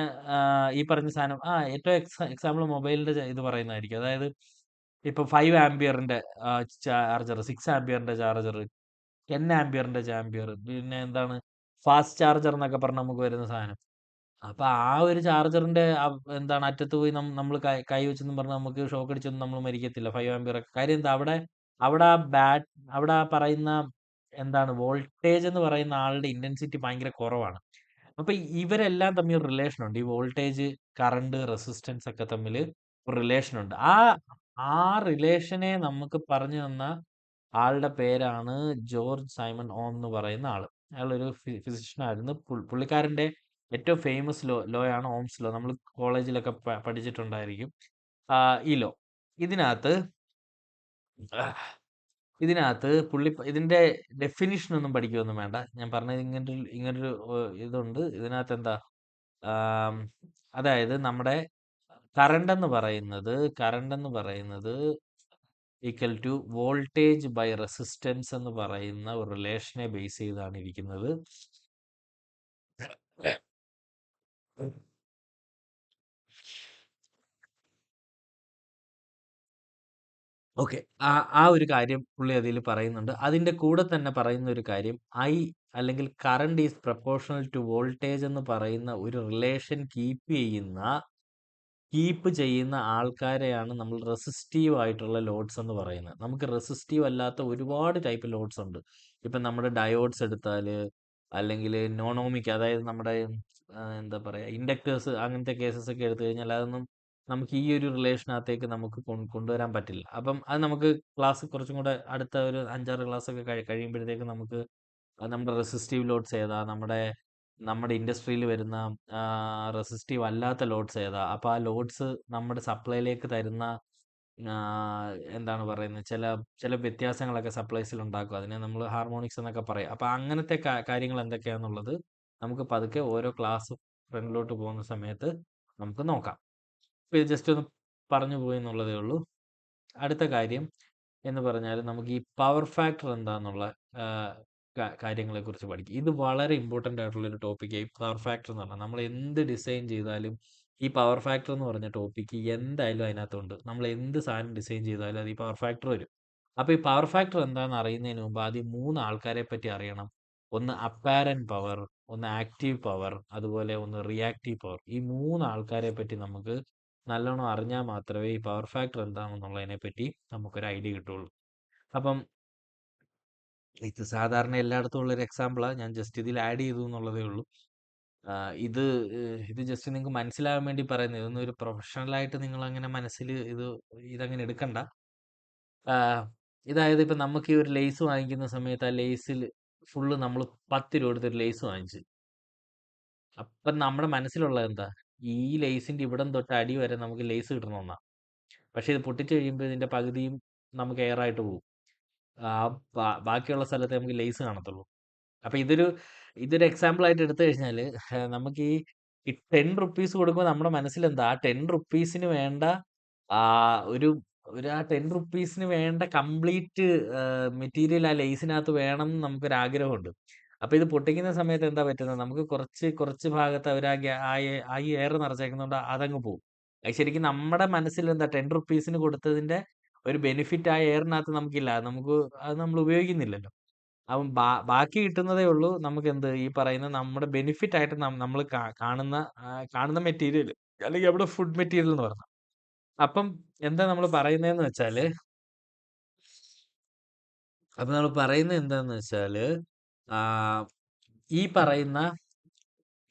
സാധനം ഏറ്റവും എക്സാമ്പിൾ മൊബൈലിന്റെ ഇത് പറയുന്നതായിരിക്കും. അതായത് ഇപ്പൊ 5 ആംപിയറിന്റെ ചാർജർ, 6 ആംപിയറിന്റെ ചാർജർ, 10 ആംപിയറിന്റെ ചാമ്പിയർ, പിന്നെ എന്താണ് ഫാസ്റ്റ് ചാർജർ എന്നൊക്കെ പറഞ്ഞ് നമുക്ക് വരുന്ന സാധനം. അപ്പൊ ആ ഒരു ചാർജറിന്റെ എന്താണ് അറ്റത്ത് പോയി നമ്മൾ കൈ വെച്ചെന്നും പറഞ്ഞ് നമുക്ക് ഷോക്ക് അടിച്ചൊന്നും നമ്മൾ മരിക്കത്തില്ല. 5 ആംപിയർ ഒക്കെ കാര്യം എന്താ? അവിടെ ആ ബാറ്റ് അവിടെ ആ പറയുന്ന എന്താണ് വോൾട്ടേജ് എന്ന് പറയുന്ന ആളുടെ ഇന്റൻസിറ്റി ഭയങ്കര കുറവാണ്. അപ്പൊ ഇവരെല്ലാം തമ്മിൽ റിലേഷൻ ഉണ്ട്. ഈ വോൾട്ടേജ്, കറണ്ട്, റെസിസ്റ്റൻസ് ഒക്കെ തമ്മിൽ ഒരു റിലേഷൻ ഉണ്ട്. ആ റിലേഷനെ നമുക്ക് പറഞ്ഞു തന്ന ആളുടെ പേരാണ് ജോർജ് സൈമൺ ഓം എന്ന് പറയുന്ന ആള്. അയാളൊരു ഫിസിഷ്യൻ ആയിരുന്നു. പുള്ളിക്കാരന്റെ ഏറ്റവും ഫേമസ് ലോ ആണ് ഓംസ് ലോ. നമ്മൾ കോളേജിലൊക്കെ പഠിച്ചിട്ടുണ്ടായിരിക്കും. ഈ ലോ ഇതിനകത്ത് ഇതിന്റെ ഡെഫിനിഷൻ ഒന്നും പഠിക്കുകയൊന്നും വേണ്ട. ഞാൻ പറഞ്ഞത് ഇങ്ങനൊരു ഇതുണ്ട്. ഇതിനകത്ത് എന്താ ആം, അതായത് നമ്മുടെ കറണ്ട് എന്ന് പറയുന്നത് equal to voltage by resistance എന്ന് പറയുന്ന ഒരു റിലേഷനെ ബേസ് ചെയ്താണ് ഇരിക്കുന്നത്. ഓക്കെ. ആ ആ ഒരു കാര്യം പുള്ളി അതിൽ പറയുന്നുണ്ട്. അതിന്റെ കൂടെ തന്നെ പറയുന്ന ഒരു കാര്യം അല്ലെങ്കിൽ current is proportional to voltage എന്ന് പറയുന്ന ഒരു റിലേഷൻ കീപ്പ് ചെയ്യുന്ന ആൾക്കാരെയാണ് നമ്മൾ റെസിസ്റ്റീവ് ആയിട്ടുള്ള ലോഡ്സ് എന്ന് പറയുന്നത്. നമുക്ക് റെസിസ്റ്റീവ് അല്ലാത്ത ഒരുപാട് ടൈപ്പ് ലോഡ്സ് ഉണ്ട്. ഇപ്പം നമ്മുടെ ഡയോഡ്സ് എടുത്താല്, അല്ലെങ്കിൽ നോണോമിക്, അതായത് നമ്മുടെ എന്താ പറയാ, ഇൻഡക്ടേഴ്സ്, അങ്ങനത്തെ കേസസ് ഒക്കെ എടുത്തു കഴിഞ്ഞാൽ അതൊന്നും നമുക്ക് ഈ ഒരു റിലേഷനകത്തേക്ക് നമുക്ക് കൊണ്ടുവരാൻ പറ്റില്ല. അപ്പം അത് നമുക്ക് ക്ലാസ് കുറച്ചും കൂടെ അടുത്ത ഒരു 5-6 ക്ലാസ്സൊക്കെ കഴിയുമ്പോഴത്തേക്ക് നമുക്ക് നമ്മുടെ റെസിസ്റ്റീവ് ലോഡ്സ് ഏതാ, നമ്മുടെ നമ്മുടെ ഇൻഡസ്ട്രിയിൽ വരുന്ന റെസിസ്റ്റീവ് അല്ലാത്ത ലോഡ്സ് ഏതാ, അപ്പോൾ ആ ലോഡ്സ് നമ്മുടെ സപ്ലൈയിലേക്ക് തരുന്ന ആ, എന്താണ് പറയുന്നത്, ചില ചില വ്യത്യാസങ്ങളൊക്കെ സപ്ലൈസിൽ ഉണ്ടാക്കും. അതിനെ നമ്മൾ ഹാർമോണിക്സ് എന്നൊക്കെ പറയും. അപ്പോൾ അങ്ങനത്തെ കാര്യങ്ങൾ എന്തൊക്കെയാണെന്നുള്ളത് നമുക്ക് പതുക്കെ ഓരോ ക്ലാസ് ഫ്രണ്ടിലോട്ട് പോകുന്ന സമയത്ത് നമുക്ക് നോക്കാം. ഇപ്പോൾ ഇത് ജസ്റ്റ് ഒന്ന് പറഞ്ഞു പോയി എന്നുള്ളതേ ഉള്ളൂ. അടുത്ത കാര്യം എന്ന് പറഞ്ഞാൽ നമുക്ക് ഈ പവർ ഫാക്ടർ എന്താന്നുള്ള കാര്യങ്ങളെക്കുറിച്ച് പഠിക്കും. ഇത് വളരെ ഇമ്പോർട്ടൻ്റ് ആയിട്ടുള്ളൊരു ടോപ്പിക്കാണ് ഈ പവർ ഫാക്ടർ എന്ന് പറഞ്ഞാൽ. നമ്മൾ എന്ത് ഡിസൈൻ ചെയ്താലും ഈ പവർ ഫാക്ടർ എന്ന് പറഞ്ഞ ടോപ്പിക്ക് എന്തായാലും അതിനകത്തുണ്ട്. നമ്മൾ എന്ത് സാധനം ഡിസൈൻ ചെയ്താലും അത് ഈ പവർ ഫാക്ടർ വരും. അപ്പോൾ ഈ പവർ ഫാക്ടർ എന്താണെന്ന് അറിയുന്നതിന് മുമ്പ് ആദ്യം 3 ആൾക്കാരെ പറ്റി അറിയണം. ഒന്ന് അപ്പാരന്റ് പവർ, ഒന്ന് ആക്റ്റീവ് പവർ, അതുപോലെ ഒന്ന് റിയാക്റ്റീവ് പവർ. ഈ 3 ആൾക്കാരെ പറ്റി നമുക്ക് നല്ലോണം അറിഞ്ഞാൽ മാത്രമേ ഈ പവർ ഫാക്ടർ എന്താണെന്നുള്ളതിനെ പറ്റി നമുക്കൊരു ഐഡിയ കിട്ടുള്ളൂ. അപ്പം ഇത് സാധാരണ എല്ലായിടത്തും ഉള്ളൊരു എക്സാമ്പിളാണ്. ഞാൻ ജസ്റ്റ് ഇതിൽ ആഡ് ചെയ്തു എന്നുള്ളതേ ഉള്ളൂ. ഇത് ഇത് ജസ്റ്റ് നിങ്ങൾക്ക് മനസ്സിലാകാൻ വേണ്ടി പറയുന്നത്. ഇതൊന്നും ഒരു പ്രൊഫഷണലായിട്ട് നിങ്ങളങ്ങനെ മനസ്സിൽ ഇതങ്ങനെ എടുക്കണ്ട. ഇതായത് ഇപ്പം നമുക്ക് ഈ ഒരു ലേസ് വാങ്ങിക്കുന്ന സമയത്ത് ആ ലേസിൽ ഫുള്ള് നമ്മൾ 10 രൂപ കൊടുത്തൊരു ലേസ് വാങ്ങിച്ചു. അപ്പം നമ്മുടെ മനസ്സിലുള്ളത് എന്താ? ഈ ലേസിൻ്റെ ഇവിടം തൊട്ട് അടി വരെ നമുക്ക് ലേസ് കിട്ടണമെന്നാണ്. പക്ഷേ ഇത് പൊട്ടിച്ച് കഴിയുമ്പോൾ ഇതിൻ്റെ പകുതിയും നമുക്ക് എയറായിട്ട് പോകും. ബാക്കിയുള്ള സ്ഥലത്തെ നമുക്ക് ലേസ് കാണത്തുള്ളൂ. അപ്പൊ ഇതൊരു എക്സാമ്പിൾ ആയിട്ട് എടുത്തു കഴിഞ്ഞാൽ നമുക്ക് ഈ 10 റുപ്പീസ് കൊടുക്കുമ്പോൾ നമ്മുടെ മനസ്സിലെന്താ, ആ 10 റുപ്പീസിന് വേണ്ട ആ ഒരു ഒരു ആ 10 റുപ്പീസിന് വേണ്ട കംപ്ലീറ്റ് മെറ്റീരിയൽ ആ ലേസിനകത്ത് വേണം എന്ന് നമുക്കൊരു ആഗ്രഹമുണ്ട്. അപ്പൊ ഇത് പൊട്ടിക്കുന്ന സമയത്ത് എന്താ പറ്റുന്നത്, നമുക്ക് കുറച്ച് കുറച്ച് ഭാഗത്ത് അവർ ആ ഈ എയർ നിറച്ചേക്കുന്നതുകൊണ്ട് അതങ്ങ് പോകും. അത് ശരിക്കും നമ്മുടെ മനസ്സിൽ എന്താ, 10 റുപ്പീസിന് കൊടുത്തതിന്റെ ഒരു ബെനിഫിറ്റ് ആ എയറിനകത്ത് നമുക്കില്ല. അത് നമ്മൾ ഉപയോഗിക്കുന്നില്ലല്ലോ. അപ്പം ബാക്കി കിട്ടുന്നതേ ഉള്ളൂ നമുക്കെന്ത്, ഈ പറയുന്ന നമ്മുടെ ബെനിഫിറ്റ് ആയിട്ട് നമ്മൾ കാണുന്ന മെറ്റീരിയൽ, അല്ലെങ്കിൽ അവിടെ ഫുഡ് മെറ്റീരിയൽ എന്ന് പറഞ്ഞാൽ. അപ്പം എന്താ നമ്മൾ പറയുന്നതെന്ന് വെച്ചാല് എന്താന്ന് വെച്ചാല് ആ, ഈ പറയുന്ന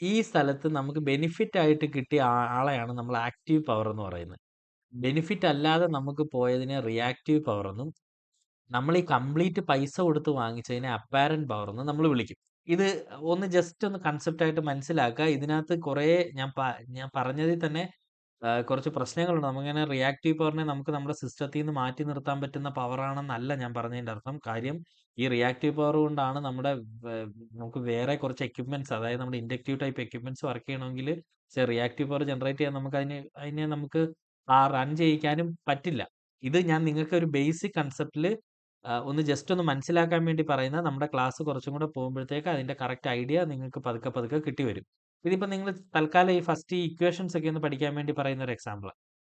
ഈ സ്ഥലത്ത് നമുക്ക് ബെനിഫിറ്റ് ആയിട്ട് കിട്ടിയ ആളെയാണ് നമ്മൾ ആക്റ്റീവ് പവർ എന്ന് പറയുന്നത്. ബെനിഫിറ്റ് അല്ലാതെ നമുക്ക് പോയതിനെ റിയാക്റ്റീവ് പവർ എന്നും, നമ്മൾ ഈ കംപ്ലീറ്റ് പൈസ കൊടുത്ത് വാങ്ങിച്ചതിനെ അപ്പാരന്റ് പവർ എന്ന് നമ്മൾ വിളിക്കും. ഇത് ഒന്ന് ജസ്റ്റ് ഒന്ന് കൺസെപ്റ്റ് ആയിട്ട് മനസ്സിലാക്കുക. ഇതിനകത്ത് കുറേ ഞാൻ പറഞ്ഞതിൽ തന്നെ കുറച്ച് പ്രശ്നങ്ങളുണ്ട്. നമുക്കിങ്ങനെ റിയാക്റ്റീവ് പവറിനെ നമുക്ക് നമ്മുടെ സിസ്റ്റത്തിൽ നിന്ന് മാറ്റി നിർത്താൻ പറ്റുന്ന പവറാണെന്നല്ല ഞാൻ പറഞ്ഞതിൻ്റെ അർത്ഥം. കാര്യം ഈ റിയാക്റ്റീവ് പവർ കൊണ്ടാണ് നമുക്ക് വേറെ കുറച്ച് എക്യുപ്മെന്റ്സ്, അതായത് നമ്മുടെ ഇൻഡക്റ്റീവ് ടൈപ്പ് എക്യുപ്മെന്റ്സ് വർക്ക് ചെയ്യണമെങ്കിൽ റിയാക്റ്റീവ് പവർ ജനറേറ്റ് ചെയ്യാൻ നമുക്ക് അതിനെ നമുക്ക് റൺ ചെയ്യിക്കാനും പറ്റില്ല. ഇത് ഞാൻ നിങ്ങൾക്ക് ഒരു ബേസിക് കൺസെപ്റ്റിൽ ഒന്ന് ജസ്റ്റ് ഒന്ന് മനസ്സിലാക്കാൻ വേണ്ടി പറയുന്ന, നമ്മുടെ ക്ലാസ് കുറച്ചും കൂടെ പോകുമ്പോഴത്തേക്ക് അതിന്റെ കറക്റ്റ് ഐഡിയ നിങ്ങൾക്ക് പതുക്കെ പതുക്കെ കിട്ടി വരും. ഇതിപ്പോൾ നിങ്ങൾ തൽക്കാലം ഈ ഫസ്റ്റ് ഈ ഇക്വേഷൻസ് ഒക്കെ ഒന്ന് പഠിക്കാൻ വേണ്ടി പറയുന്ന ഒരു എക്സാമ്പിൾ.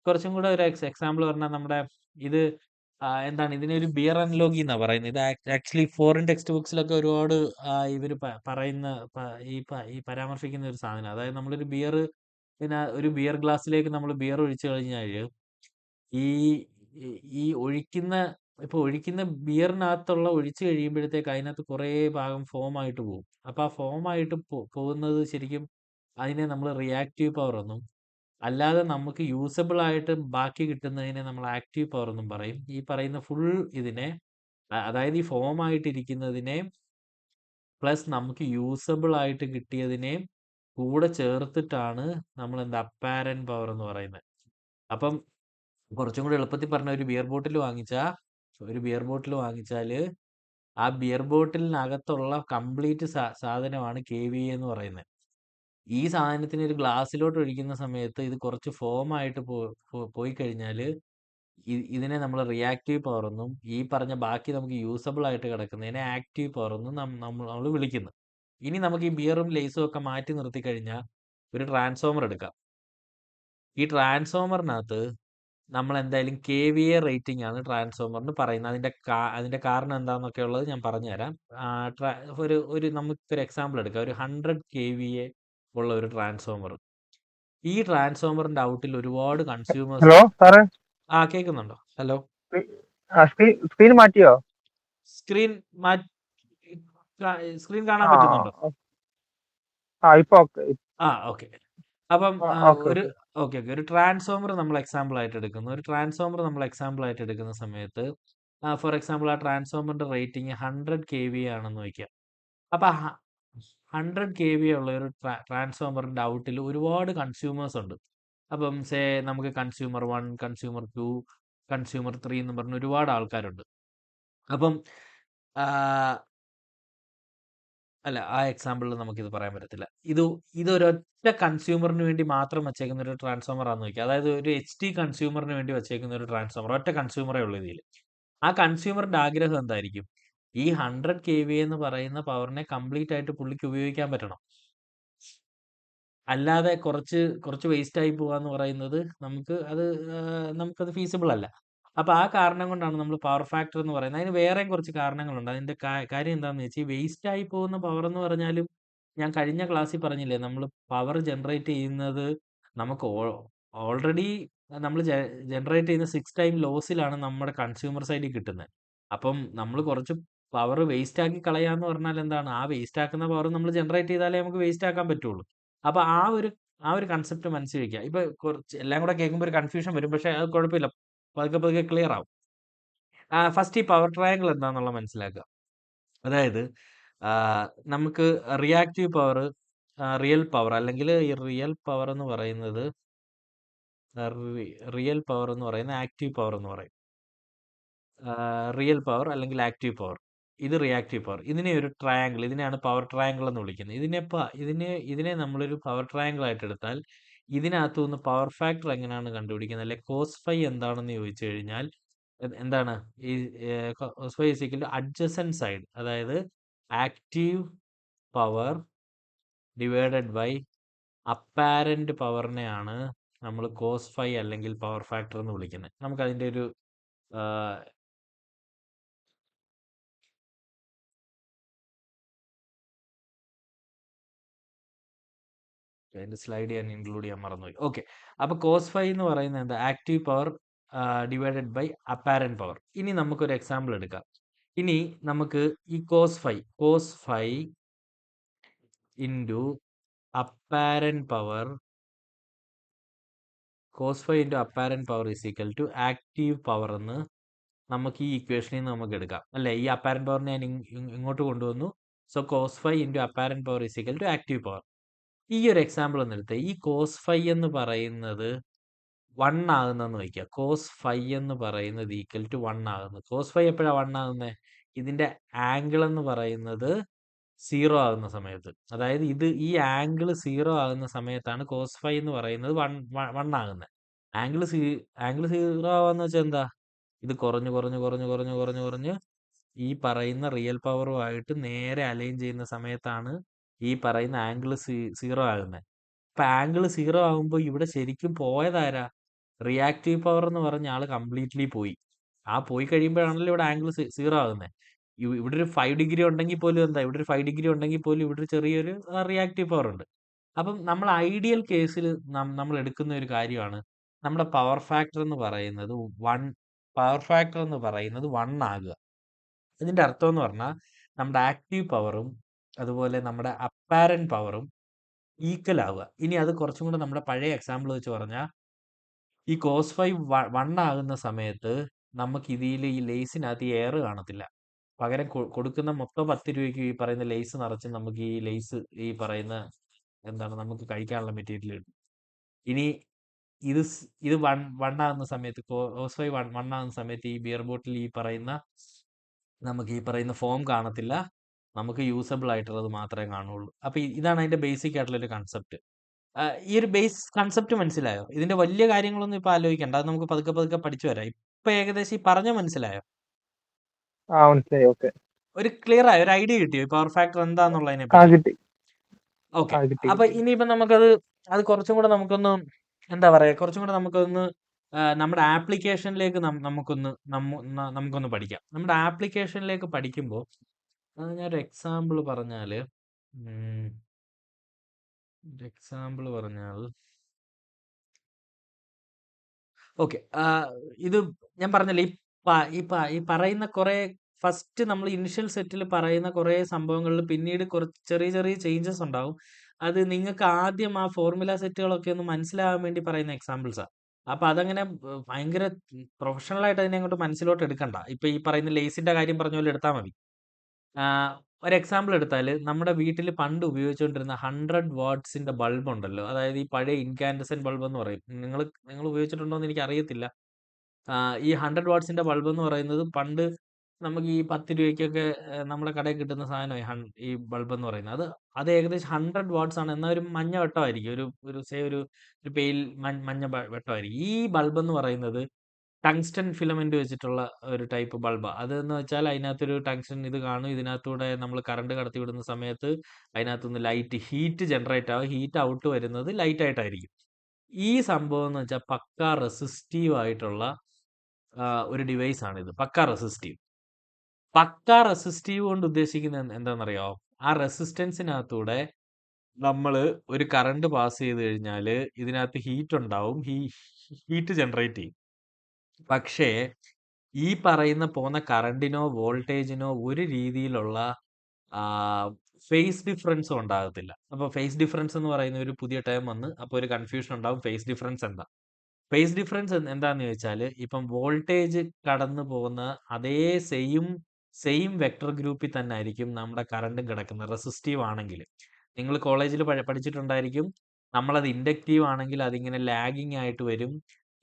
കുറച്ചും കൂടെ ഒരു എക്സാമ്പിൾ പറഞ്ഞാൽ നമ്മുടെ ഇത് എന്താണ്, ഇതിനെ ഒരു ബിയർ അനലോഗി എന്നാണ് പറയുന്നത്. ഇത് ആക്ച്വലി ഫോറിൻ ടെക്സ്റ്റ് ബുക്സിലൊക്കെ ഒരുപാട് ഇവർ പറയുന്ന ഈ പരാമർശിക്കുന്ന ഒരു സാധനം. അതായത് നമ്മളൊരു ബിയർ, പിന്നെ ഒരു ബിയർ ഗ്ലാസ്സിലേക്ക് നമ്മൾ ബിയർ ഒഴിച്ചു കഴിഞ്ഞാൽ ഈ ഈ ഒഴിക്കുന്ന ബിയറിനകത്തുള്ള ഒഴിച്ച് കഴിയുമ്പോഴത്തേക്ക് അതിനകത്ത് കുറേ ഭാഗം ഫോം ആയിട്ട് പോകും. അപ്പൊ ആ ഫോം ആയിട്ട് പോകുന്നത് ശരിക്കും അതിനെ നമ്മൾ റിയാക്റ്റീവ് പവർ എന്നും, അല്ലാതെ നമുക്ക് യൂസബിൾ ആയിട്ട് ബാക്കി കിട്ടുന്നതിനെ നമ്മൾ ആക്റ്റീവ് പവർ എന്നും പറയും. ഈ പറയുന്ന ഫുൾ ഇതിനെ അതായത് ഈ ഫോം ആയിട്ടിരിക്കുന്നതിനെ പ്ലസ് നമുക്ക് യൂസബിൾ ആയിട്ട് കിട്ടിയതിനെ കൂടെ ചേർത്തിട്ടാണ് നമ്മൾ എന്താ അപ്പാരന്റ് പവർ എന്ന് പറയുന്നത്. അപ്പം കുറച്ചും കൂടി എളുപ്പത്തിൽ പറഞ്ഞ, ഒരു ബിയർ ബോട്ടിൽ വാങ്ങിച്ചാല് ആ ബിയർ ബോട്ടിലിനകത്തുള്ള കംപ്ലീറ്റ് സാധനമാണ് KVA എന്ന് പറയുന്നത്. ഈ സാധനത്തിന് ഒരു ഗ്ലാസ്സിലോട്ട് ഒഴിക്കുന്ന സമയത്ത് ഇത് കുറച്ച് ഫോം ആയിട്ട് പോയി കഴിഞ്ഞാൽ ഇതിനെ നമ്മൾ റിയാക്റ്റീവ് പവർ എന്നും, ഈ പറഞ്ഞ ബാക്കി നമുക്ക് യൂസബിൾ ആയിട്ട് കിടക്കുന്നതിനെ ആക്റ്റീവ് പവർ എന്നും നമ്മൾ വിളിക്കുന്നു. ഇനി നമുക്ക് ഈ ബിയറും ലേസും ഒക്കെ മാറ്റി നിർത്തി കഴിഞ്ഞാൽ ഒരു ട്രാൻസ്ഫോമർ എടുക്കാം. ഈ ട്രാൻസ്ഫോമറിനകത്ത് നമ്മൾ എന്തായാലും KVA റേറ്റിംഗ് ആണ് ട്രാൻസ്ഫോമറിന് പറയുന്നത്. അതിന്റെ കാരണം എന്താണെന്നൊക്കെ ഉള്ളത് ഞാൻ പറഞ്ഞുതരാം. നമുക്കൊരു എക്സാമ്പിൾ എടുക്കാം. ഒരു 100 KVA ഉള്ള ഒരു ട്രാൻസ്ഫോമർ. ഈ ട്രാൻസ്ഫോമറിന്റെ ഔട്ടിൽ ഒരുപാട് കൺസ്യൂമേഴ്സ്. ഹലോ സാറേ, കേൾക്കുന്നുണ്ടോ? ഹലോ, സ്ക്രീൻ മാറ്റിയോ? സ്ക്രീൻ സ്ക്രീൻ കാണാൻ ആ പറ്റുന്നുണ്ടോ? ഇപ്പൊ ഓക്കെ. ഓക്കെ. അപ്പം ഓക്കെ ഒരു ഓക്കെ. ഓക്കെ. ഒരു ട്രാൻസ്ഫോമർ നമ്മൾ എക്സാമ്പിൾ ആയിട്ട് എടുക്കുന്നു. ഒരു ട്രാൻസ്ഫോമർ നമ്മൾ എക്സാമ്പിൾ ആയിട്ട് എടുക്കുന്ന സമയത്ത് ഫോർ എക്സാമ്പിൾ ആ ട്രാൻസ്ഫോമറിന്റെ റേറ്റിംഗ് 100 കെവിഎ ആണെന്ന് വയ്ക്കാം. അപ്പൊ 100 കെവിഎ ഉള്ള ഒരു ട്രാൻസ്ഫോമറിന്റെ ഔട്ടിൽ ഒരുപാട് കൺസ്യൂമേഴ്സ് ഉണ്ട്. അപ്പം നമുക്ക് കൺസ്യൂമർ 1, കൺസ്യൂമർ 2, കൺസ്യൂമർ 3 എന്ന് പറഞ്ഞ ഒരുപാട് ആൾക്കാരുണ്ട്. അപ്പം ആഹ് അല്ല, ആ എക്സാമ്പിളിൽ നമുക്കിത് പറയാൻ പറ്റത്തില്ല. ഇതൊരൊറ്റ കൺസ്യൂമറിന് വേണ്ടി മാത്രം വച്ചേക്കുന്ന ഒരു ട്രാൻസ്ഫോമർ ആണെന്ന് വയ്ക്കുക. അതായത് ഒരു എച്ച്ടി കൺസ്യൂമറിന് വേണ്ടി വച്ചേക്കുന്ന ഒരു ട്രാൻസ്ഫോമർ. ഒറ്റ കൺസ്യൂമറേ ഉള്ളൂ ഇതിൽ. ആ കൺസ്യൂമറിന്റെ ആഗ്രഹം എന്തായിരിക്കും? ഈ 100 കെവിഎ എന്ന് പറയുന്ന പവറിനെ കംപ്ലീറ്റ് ആയിട്ട് പുള്ളിക്ക് ഉപയോഗിക്കാൻ പറ്റണം. അല്ലാതെ കുറച്ച് വേസ്റ്റ് ആയി പോവാന്ന് പറയുന്നത് നമുക്കത് ഫീസിബിൾ അല്ല. അപ്പൊ ആ കാരണം കൊണ്ടാണ് നമ്മൾ പവർ ഫാക്ടർ എന്ന് പറയുന്നത്. അതിന് വേറെയും കുറച്ച് കാരണങ്ങളുണ്ട്. അതിന്റെ കാര്യം എന്താണെന്ന് വെച്ചാൽ ഈ വേസ്റ്റ് ആയി പോകുന്ന പവർ എന്ന് പറഞ്ഞാലും ഞാൻ കഴിഞ്ഞ ക്ലാസ്സിൽ പറഞ്ഞില്ലേ നമ്മൾ പവർ ജനറേറ്റ് ചെയ്യുന്നത് നമുക്ക് ഓൾറെഡി നമ്മൾ ജനറേറ്റ് ചെയ്യുന്ന 6 ടൈം ലോസിലാണ് നമ്മുടെ കൺസ്യൂമർ സൈഡിൽ കിട്ടുന്നത്. അപ്പം നമ്മൾ കുറച്ച് പവർ വേസ്റ്റ് ആക്കി കളയാന്ന് പറഞ്ഞാൽ എന്താണ്? ആ വേസ്റ്റ് ആക്കുന്ന പവർ നമ്മൾ ജനറേറ്റ് ചെയ്താലേ നമുക്ക് വേസ്റ്റ് ആക്കാൻ പറ്റുള്ളൂ. അപ്പൊ ആ ഒരു കൺസെപ്റ്റ് മനസ്സിൽ വെക്കുക. ഇപ്പൊ കുറച്ച് എല്ലാം കൂടെ കേൾക്കുമ്പോൾ ഒരു കൺഫ്യൂഷൻ വരും. പക്ഷെ അത് കുഴപ്പമില്ല. പതുക്കെ പതുക്കെ ക്ലിയർ ആവും. ഫസ്റ്റ് ഈ പവർ ട്രയാങ്കിൾ എന്താന്നുള്ളത് മനസ്സിലാക്കുക. അതായത് നമുക്ക് റിയാക്റ്റീവ് പവർ, റിയൽ പവർ അല്ലെങ്കിൽ ഈ റിയൽ പവർ എന്ന് പറയുന്നത് ആക്റ്റീവ് പവർ എന്ന് പറയും. റിയൽ പവർ അല്ലെങ്കിൽ ആക്റ്റീവ് പവർ. ഇത് റിയാക്റ്റീവ് പവർ. ഇതിനെയാണ് പവർ ട്രയാങ്കിൾ എന്ന് വിളിക്കുന്നത്. ഇതിനെ നമ്മളൊരു പവർ ട്രയാങ്കിൾ ആയിട്ട് എടുത്താൽ ഇതിനകത്തുനിന്ന് പവർ ഫാക്ടർ എങ്ങനെയാണ് കണ്ടുപിടിക്കുന്നത്? അല്ലെ കോസ് ഫൈ എന്താണെന്ന് ചോദിച്ചു കഴിഞ്ഞാൽ എന്താണ് ഈ cos phi is equal to adjacent side. അതായത് active power divided by apparent പവറിനെയാണ് നമ്മൾ കോസ് ഫൈ അല്ലെങ്കിൽ പവർ ഫാക്ടർ എന്ന് വിളിക്കുന്നത്. നമുക്ക് അതിന്റെ ഒരു അതിന്റെ സ്ലൈഡ് ഞാൻ ഇൻക്ലൂഡ് ചെയ്യാൻ മറന്നുപോയി. ഓക്കെ. അപ്പൊ കോസ് ഫൈ എന്ന് പറയുന്നത് എന്താ? Active power divided by apparent power. ഇനി നമുക്കൊരു എക്സാമ്പിൾ എടുക്കാം. ഇനി നമുക്ക് ഈ cos phi into apparent power is equal to active power എന്ന് നമുക്ക് ഈ ഇക്വേഷനിൽ നിന്ന് നമുക്ക് എടുക്കാം. അല്ലെ? ഈ അപ്പാരന്റ് പവറിനെ ഞാൻ ഇങ്ങോട്ട് കൊണ്ടുവന്നു. So cos phi into apparent power is equal to active power. ഈ ഒരു എക്സാമ്പിൾ ഒന്ന് എടുത്തേ. ഈ കോസ് ഫൈ എന്ന് പറയുന്നത് 1 ആകുന്നെന്ന് വയ്ക്കുക. കോസ് ഫൈ എന്ന് പറയുന്നത് ഈക്വൽ ടു 1 ആകുന്നു. കോസ് ഫൈ എപ്പോഴാണ് 1 ആകുന്നത്? ഇതിന്റെ ആംഗിൾ എന്ന് പറയുന്നത് 0 ആകുന്ന സമയത്ത്. അതായത് ഈ ആംഗിൾ 0 ആകുന്ന സമയത്താണ് കോസ് ഫൈ എന്ന് പറയുന്നത് 1 ആകുന്നത്. ആംഗിൾ 0 ആവാന്ന് വെച്ചാൽ എന്താ? ഇത് കുറഞ്ഞ് ഈ പറയുന്ന റിയൽ പവറുമായിട്ട് നേരെ അലൈൻ ചെയ്യുന്ന സമയത്താണ് ഈ പറയുന്ന ആംഗിൾ 0 ആകുന്നത്. അപ്പൊ ആംഗിൾ 0 ആകുമ്പോൾ ഇവിടെ ശരിക്കും പോയതാരാ? റിയാക്റ്റീവ് പവർ എന്ന് പറഞ്ഞ ആള് കംപ്ലീറ്റ്ലി പോയി. പോയി കഴിയുമ്പോഴാണല്ലോ ഇവിടെ ആംഗിൾ 0 ആകുന്നത്. ഇവിടെ ഒരു 5 ഡിഗ്രി ഉണ്ടെങ്കിൽ പോലും ഇവിടെ ഒരു 5 ഡിഗ്രി ഉണ്ടെങ്കിൽ പോലും ഇവിടെ ഒരു ചെറിയൊരു റിയാക്റ്റീവ് പവർ ഉണ്ട്. അപ്പം നമ്മൾ ഐഡിയൽ കേസിൽ നമ്മൾ എടുക്കുന്ന ഒരു കാര്യമാണ് നമ്മുടെ പവർ ഫാക്ടർ എന്ന് പറയുന്നത് 1 ആകുക. ഇതിന്റെ അർത്ഥം എന്ന് പറഞ്ഞാൽ നമ്മുടെ ആക്റ്റീവ് പവറും അതുപോലെ നമ്മുടെ അപ്പാരന്റ് പവറും ഈക്വൽ ആവുക. ഇനി അത് കുറച്ചും കൂടെ നമ്മുടെ പഴയ എക്സാമ്പിൾ വെച്ച് പറഞ്ഞാൽ ഈ കോസ് ഫൈ 1 ആകുന്ന സമയത്ത് നമുക്ക് ഇതിൽ ഈ ലേസിനകത്ത് ഈ എയർ കാണത്തില്ല. പകരം കൊടുക്കുന്ന മൊത്തം 10 രൂപയ്ക്ക് ഈ പറയുന്ന ലേസ് നിറച്ച് നമുക്ക് ഈ ലേസ് ഈ പറയുന്ന നമുക്ക് കഴിക്കാനുള്ള മെറ്റീരിയൽ കിട്ടും. ഇനി ഇത് 1 ആകുന്ന സമയത്ത് കോസ് ഫൈ 1 ആകുന്ന സമയത്ത് ഈ ബിയർ ബോട്ടിൽ നമുക്ക് ഈ പറയുന്ന ഫോം കാണത്തില്ല. നമുക്ക് യൂസബിൾ ആയിട്ടുള്ളത് മാത്രമേ കാണുള്ളൂ. അപ്പൊ ഇതാണ് അതിന്റെ ബേസിക് ആയിട്ടുള്ള ഒരു കൺസെപ്റ്റ്. ഈ ഒരു ബേസ് കൺസെപ്റ്റ് മനസ്സിലായോ? ഇതിന്റെ വലിയ കാര്യങ്ങളൊന്നും ഇപ്പൊ ആലോചിക്കണ്ട. അത് നമുക്ക് പതുക്കെ പതുക്കെ പഠിച്ചു വരാം. ഇപ്പൊ ഏകദേശം ഈ പറഞ്ഞ മനസ്സിലായോ? മനസ്സിലായി. ഓക്കെ. ഒരു ക്ലിയർ ആയോ? ഒരു ഐഡിയ കിട്ടിയോ ഈ പവർ ഫാക്ടർ എന്താന്നുള്ളതിനെ ആ പറ്റി? കിട്ടി. ഓക്കെ. കിട്ടി അപ്പൊ കിട്ടി. ഇനിയിപ്പോ അത് കുറച്ചും കൂടെ നമുക്കൊന്ന് കുറച്ചും കൂടെ നമുക്കൊന്ന് നമ്മുടെ ആപ്ലിക്കേഷനിലേക്ക് നമുക്കൊന്ന് പഠിക്കാം. നമ്മുടെ ആപ്ലിക്കേഷനിലേക്ക് പഠിക്കുമ്പോൾ ഞാനൊരു എക്സാമ്പിൾ പറഞ്ഞാൽ ഓക്കെ. ഇത് ഞാൻ പറഞ്ഞില്ലേ ഈ പറയുന്ന കുറെ ഫസ്റ്റ് നമ്മൾ ഇനിഷ്യൽ സെറ്റിൽ പറയുന്ന കുറെ സംഭവങ്ങളിൽ പിന്നീട് കുറച്ച് ചെറിയ ചെറിയ ചേഞ്ചസ് ഉണ്ടാവും. അത് നിങ്ങൾക്ക് ആദ്യം ആ ഫോർമുല സെറ്റുകളൊക്കെ ഒന്ന് മനസ്സിലാവാൻ വേണ്ടി പറയുന്ന എക്സാമ്പിൾസാ. അപ്പൊ അതങ്ങനെ ഭയങ്കര പ്രൊഫഷണൽ ആയിട്ട് അതിനെ അങ്ങോട്ട് മനസ്സിലോട്ട് എടുക്കണ്ട. ഇപ്പൊ ഈ പറയുന്ന ലേസിന്റെ കാര്യം പറഞ്ഞ പോലെ എടുത്താൽ മതി. ഒരു എക്സാമ്പിൾ എടുത്താൽ നമ്മുടെ വീട്ടിൽ പണ്ട് ഉപയോഗിച്ചുകൊണ്ടിരുന്ന 100 വാട്ട്സിന്റെ ബൾബ് ഉണ്ടല്ലോ. അതായത് ഈ പഴയ ഇൻകാൻഡസെന്റ് ബൾബ് എന്ന് പറയും. നിങ്ങൾ ഉപയോഗിച്ചിട്ടുണ്ടോ എന്ന് എനിക്ക് അറിയത്തില്ല. ഈ 100 വാട്ട്സിന്റെ ബൾബ് എന്ന് പറയുന്നത് പണ്ട് നമുക്ക് ഈ 10 രൂപയ്ക്കൊക്കെ നമ്മുടെ കടയിൽ കിട്ടുന്ന സാധനമായി ഈ ബൾബ് എന്ന് പറയുന്നത്. അത് ഏകദേശം 100 വാട്ട്സ് ആണ്. എന്നാൽ ഒരു മഞ്ഞ വെട്ടമായിരിക്കും. ഒരു ഒരു സേ ഒരു ഒരു പെയിൽ മഞ്ഞ വെട്ടമായിരിക്കും. ഈ ബൾബ് എന്ന് പറയുന്നത് ടങ്സ്റ്റൺ ഫിലമെന്റ് വെച്ചിട്ടുള്ള ഒരു ടൈപ്പ് ബൾബാ. അതെന്ന് വെച്ചാൽ അതിനകത്തൊരു ടങ്സ്റ്റൺ ഇത് കാണും. ഇതിനകത്തൂടെ നമ്മൾ കറണ്ട് കടത്തി വിടുന്ന സമയത്ത് അതിനകത്തുനിന്ന് ലൈറ്റ് ഹീറ്റ് ജനറേറ്റ് ആവും. ഹീറ്റ് ഔട്ട് വരുന്നത് ലൈറ്റ് ആയിട്ടായിരിക്കും. ഈ സംഭവം എന്ന് വെച്ചാൽ പക്കാ റെസിസ്റ്റീവ് ആയിട്ടുള്ള ഒരു ഡിവൈസ് ആണിത്. പക്കാ റെസിസ്റ്റീവ്. പക്കാ റെസിസ്റ്റീവ് കൊണ്ട് ഉദ്ദേശിക്കുന്നത് എന്താണെന്നറിയാമോ? ആ റെസിസ്റ്റൻസിനകത്തൂടെ നമ്മള് ഒരു കറണ്ട് പാസ് ചെയ്ത് കഴിഞ്ഞാല് ഇതിനകത്ത് ഹീറ്റ് ഉണ്ടാവും. ഹീറ്റ് ജനറേറ്റ് ചെയ്യും. പക്ഷേ ഈ പറയുന്ന പോകുന്ന കറണ്ടിനോ വോൾട്ടേജിനോ ഒരു രീതിയിലുള്ള ഫേസ് ഡിഫറൻസും ഉണ്ടാകത്തില്ല. അപ്പോൾ ഫേസ് ഡിഫറൻസ് എന്ന് പറയുന്ന ഒരു പുതിയ ടേം വന്ന് അപ്പോൾ ഒരു കൺഫ്യൂഷൻ ഉണ്ടാവും. ഫേസ് ഡിഫറൻസ് എന്താ? ഫേസ് ഡിഫറൻസ് എന്താന്ന് ചോദിച്ചാല് ഇപ്പം വോൾട്ടേജ് കടന്നു പോകുന്ന അതേ സെയിം വെക്ടർ ഗ്രൂപ്പിൽ തന്നെ ആയിരിക്കും നമ്മുടെ കറണ്ടും കിടക്കുന്നത് റെസിസ്റ്റീവ് ആണെങ്കിൽ. നിങ്ങൾ കോളേജിൽ പഠിച്ചിട്ടുണ്ടായിരിക്കും. നമ്മളത് ഇൻഡക്റ്റീവ് ആണെങ്കിൽ അതിങ്ങനെ ലാഗിങ് ആയിട്ട് വരും.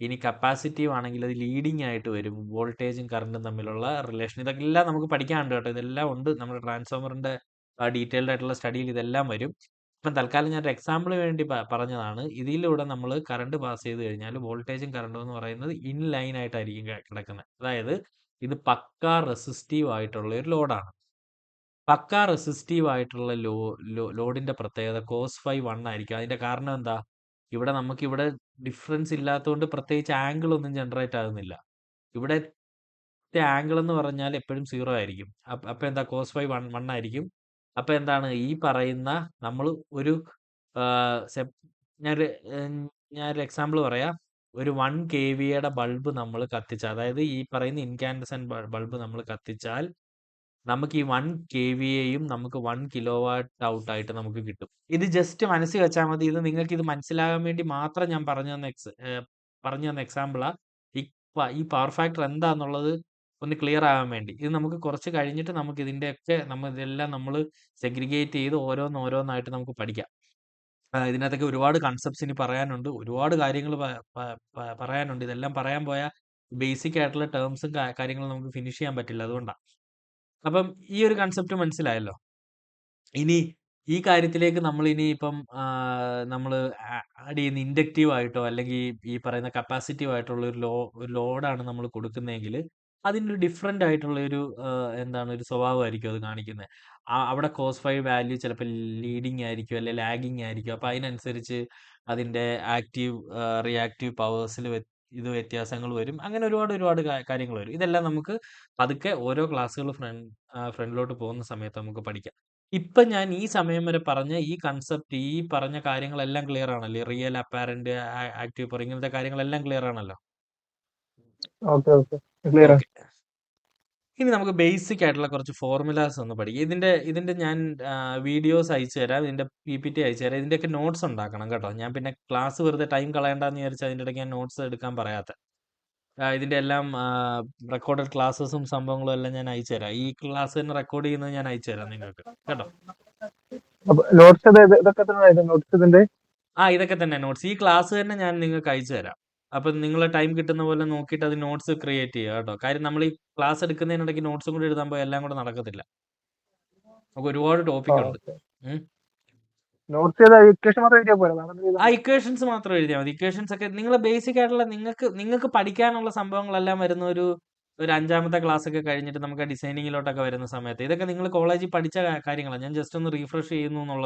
ഇനി കപ്പാസിറ്റീവ് ആണെങ്കിൽ അത് ലീഡിങ് ആയിട്ട് വരും. വോൾട്ടേജും കറണ്ടും തമ്മിലുള്ള റിലേഷൻ ഇതെല്ലാം നമുക്ക് പഠിക്കാനുണ്ട് കേട്ടോ. ഇതെല്ലാം ഉണ്ട് നമ്മുടെ ട്രാൻസ്ഫോമറിന്റെ ഡീറ്റെയിൽഡ് ആയിട്ടുള്ള സ്റ്റഡിയിൽ ഇതെല്ലാം വരും. ഇപ്പം തൽക്കാലം ഞാൻ ഒരു എക്സാമ്പിളിന് വേണ്ടി പറഞ്ഞതാണ്. ഇതിലൂടെ നമ്മൾ കറണ്ട് പാസ് ചെയ്ത് കഴിഞ്ഞാൽ വോൾട്ടേജും കറണ്ടും എന്ന് പറയുന്നത് ഇൻ ലൈൻ ആയിട്ടായിരിക്കും കിടക്കുന്നത്. അതായത് ഇത് പക്കാ റെസിസ്റ്റീവ് ആയിട്ടുള്ള ഒരു ലോഡാണ്. പക്കാ റെസിസ്റ്റീവ് ആയിട്ടുള്ള ലോഡിന്റെ പ്രത്യേകത കോസ് ഫൈ 1 ആയിരിക്കും. അതിന്റെ കാരണം എന്താ? ഇവിടെ നമുക്കിവിടെ ഡിഫറൻസ് ഇല്ലാത്തതുകൊണ്ട് പ്രത്യേകിച്ച് ആംഗിൾ ഒന്നും ജനറേറ്റ് ആകുന്നില്ല. ഇവിടത്തെ ആംഗിൾ എന്ന് പറഞ്ഞാൽ എപ്പോഴും 0 ആയിരിക്കും. അപ്പൊ എന്താ കോസ് ഫൈ 1 ആയിരിക്കും. അപ്പൊ എന്താണ് ഈ പറയുന്ന നമ്മൾ ഒരു ഞാനൊരു ഞാനൊരു എക്സാമ്പിൾ പറയാം. ഒരു 1 കെവിയുടെ ബൾബ് നമ്മൾ കത്തിച്ചാൽ, അതായത് ഈ പറയുന്ന ഇൻകാൻഡസെന്റ് ബൾബ് നമ്മൾ കത്തിച്ചാൽ നമുക്ക് ഈ 1 കെവിയെയും നമുക്ക് 1 കിലോ വാട്ട് ഔട്ട് ആയിട്ട് നമുക്ക് കിട്ടും. ഇത് ജസ്റ്റ് മനസ്സിൽ വെച്ചാൽ മതി. ഇത് നിങ്ങൾക്ക് ഇത് മനസ്സിലാകാൻ വേണ്ടി മാത്രം ഞാൻ പറഞ്ഞു തന്ന എക്സാമ്പിളാ. ഈ പവർ ഫാക്ടർ എന്താന്നുള്ളത് ഒന്ന് ക്ലിയർ ആകാൻ വേണ്ടി. ഇത് നമുക്ക് കുറച്ച് കഴിഞ്ഞിട്ട് നമുക്ക് ഇതിന്റെയൊക്കെ ഇതെല്ലാം നമ്മൾ സെഗ്രിഗേറ്റ് ചെയ്ത് ഓരോന്നായിട്ട് നമുക്ക് പഠിക്കാം. ഇതിനകത്തൊക്കെ ഒരുപാട് കൺസെപ്റ്റ്സ് ഇനി പറയാനുണ്ട്. ഒരുപാട് കാര്യങ്ങൾ പറയാനുണ്ട്. ഇതെല്ലാം പറയാൻ പോയാൽ ബേസിക് ആയിട്ടുള്ള ടേംസും കാര്യങ്ങളും നമുക്ക് ഫിനിഷ് ചെയ്യാൻ പറ്റില്ല. അതുകൊണ്ടാ. അപ്പം ഈ ഒരു കൺസെപ്റ്റ് മനസ്സിലായല്ലോ. ഇനി ഈ കാര്യത്തിലേക്ക് നമ്മൾ ഇനിയിപ്പം നമ്മള് ആഡ് ചെയ്യുന്ന ഇൻഡക്റ്റീവ് ആയിട്ടോ അല്ലെങ്കിൽ ഈ പറയുന്ന കപ്പാസിറ്റീവ് ആയിട്ടുള്ള ഒരു ലോഡാണ് നമ്മൾ കൊടുക്കുന്നതെങ്കിൽ അതിനൊരു ഡിഫറന്റ് ആയിട്ടുള്ള ഒരു എന്താണ് ഒരു സ്വഭാവമായിരിക്കും അത് കാണിക്കുന്നത്. അവിടെ കോസ് ഫൈ വാല്യൂ ചിലപ്പോൾ ലീഡിങ് ആയിരിക്കും അല്ലെങ്കിൽ ലാഗിങ് ആയിരിക്കും. അപ്പൊ അതിനനുസരിച്ച് അതിന്റെ ആക്റ്റീവ് റിയാക്റ്റീവ് പവേഴ്സിൽ വ്യത്യാസങ്ങൾ വരും. അങ്ങനെ ഒരുപാട് കാര്യങ്ങൾ വരും. ഇതെല്ലാം നമുക്ക് പതുക്കെ ഓരോ ക്ലാസ്സുകൾ ഫ്രണ്ടിലോട്ട് പോകുന്ന സമയത്ത് നമുക്ക് പഠിക്കാം. ഇപ്പൊ ഞാൻ ഈ സമയം വരെ പറഞ്ഞ ഈ കൺസെപ്റ്റ്, ഈ പറഞ്ഞ കാര്യങ്ങളെല്ലാം ക്ലിയർ ആണല്ലേ? റിയൽ, അപ്പാരന്റ്, ആക്റ്റീവ് പവർ ഇങ്ങനത്തെ കാര്യങ്ങളെല്ലാം ക്ലിയർ ആണല്ലോ? ഓക്കെ ക്ലിയർ ആണ്. ഓക്കെ. ഇനി നമുക്ക് ബേസിക് ആയിട്ടുള്ള കുറച്ച് ഫോർമുലാസ് ഒന്ന് പഠിക്കാം. ഇതിന്റെ ഞാൻ വീഡിയോസ് അയച്ചു തരാം. ഇതിന്റെ PPT അയച്ചു തരാം. ഇതിന്റെയൊക്കെ നോട്ട്സ് ഉണ്ടാക്കണം കേട്ടോ. ഞാൻ പിന്നെ ക്ലാസ് വെറുതെ ടൈം കളയണ്ടെന്ന് വിചാരിച്ച് അതിന്റെ ഇടയ്ക്ക് ഞാൻ നോട്ട്സ് എടുക്കാൻ പറയാത്ത. ഇതിന്റെ എല്ലാം റെക്കോർഡഡ് ക്ലാസ്സസും സംഭവങ്ങളും എല്ലാം ഞാൻ അയച്ചു തരാം. ഈ ക്ലാസ് തന്നെ റെക്കോർഡ് ചെയ്യുന്നത് ഞാൻ അയച്ചു തരാം നിങ്ങൾക്ക് കേട്ടോ. അപ്പൊ നോട്ട്സ് ഇതൊക്കെ തന്നെ നോട്ട്സ് ഇതിന്റെ ഇതൊക്കെ തന്നെ നോട്ട്സ്. ഈ ക്ലാസ് തന്നെ ഞാൻ നിങ്ങൾക്ക് അയച്ചു തരാം. അപ്പൊ നിങ്ങൾ ടൈം കിട്ടുന്ന പോലെ നോക്കിയിട്ട് അത് നോട്ട്സ് ക്രിയേറ്റ് ചെയ്യുക കേട്ടോ. കാര്യം നമ്മൾ ഈ ക്ലാസ് എടുക്കുന്നതിനിടയ്ക്ക് നോട്ട്സും കൂടി എഴുതാൻ പോയാൽ എല്ലാം കൂടെ നടക്കത്തില്ല. നമുക്ക് ഒരുപാട് ടോപ്പിക് ഉണ്ട്. നോട്ട്സ് ചെയ്ത ഇക്വേഷൻ മാത്രം എഴുതിയാൽ പോരാ? ഇക്വേഷൻസ് മാത്രം എഴുതിയാൽ മതി. ഇക്വേഷൻസ് ഒക്കെ നിങ്ങൾ ബേസിക് ആയിട്ടുള്ള നിങ്ങൾക്ക് പഠിക്കാനുള്ള സംഭവങ്ങളെല്ലാം വരുന്ന ഒരു 5ാമത്തെ ക്ലാസ് ഒക്കെ കഴിഞ്ഞിട്ട് നമുക്ക് ഡിസൈനിങ്ങിലോട്ടൊക്കെ വരുന്ന സമയത്ത് ഇതൊക്കെ നിങ്ങൾ കോളേജിൽ പഠിച്ച കാര്യങ്ങളാണ്. ഞാൻ ജസ്റ്റ് ഒന്ന് റീഫ്രഷ് ചെയ്യുന്നു എന്നുള്ള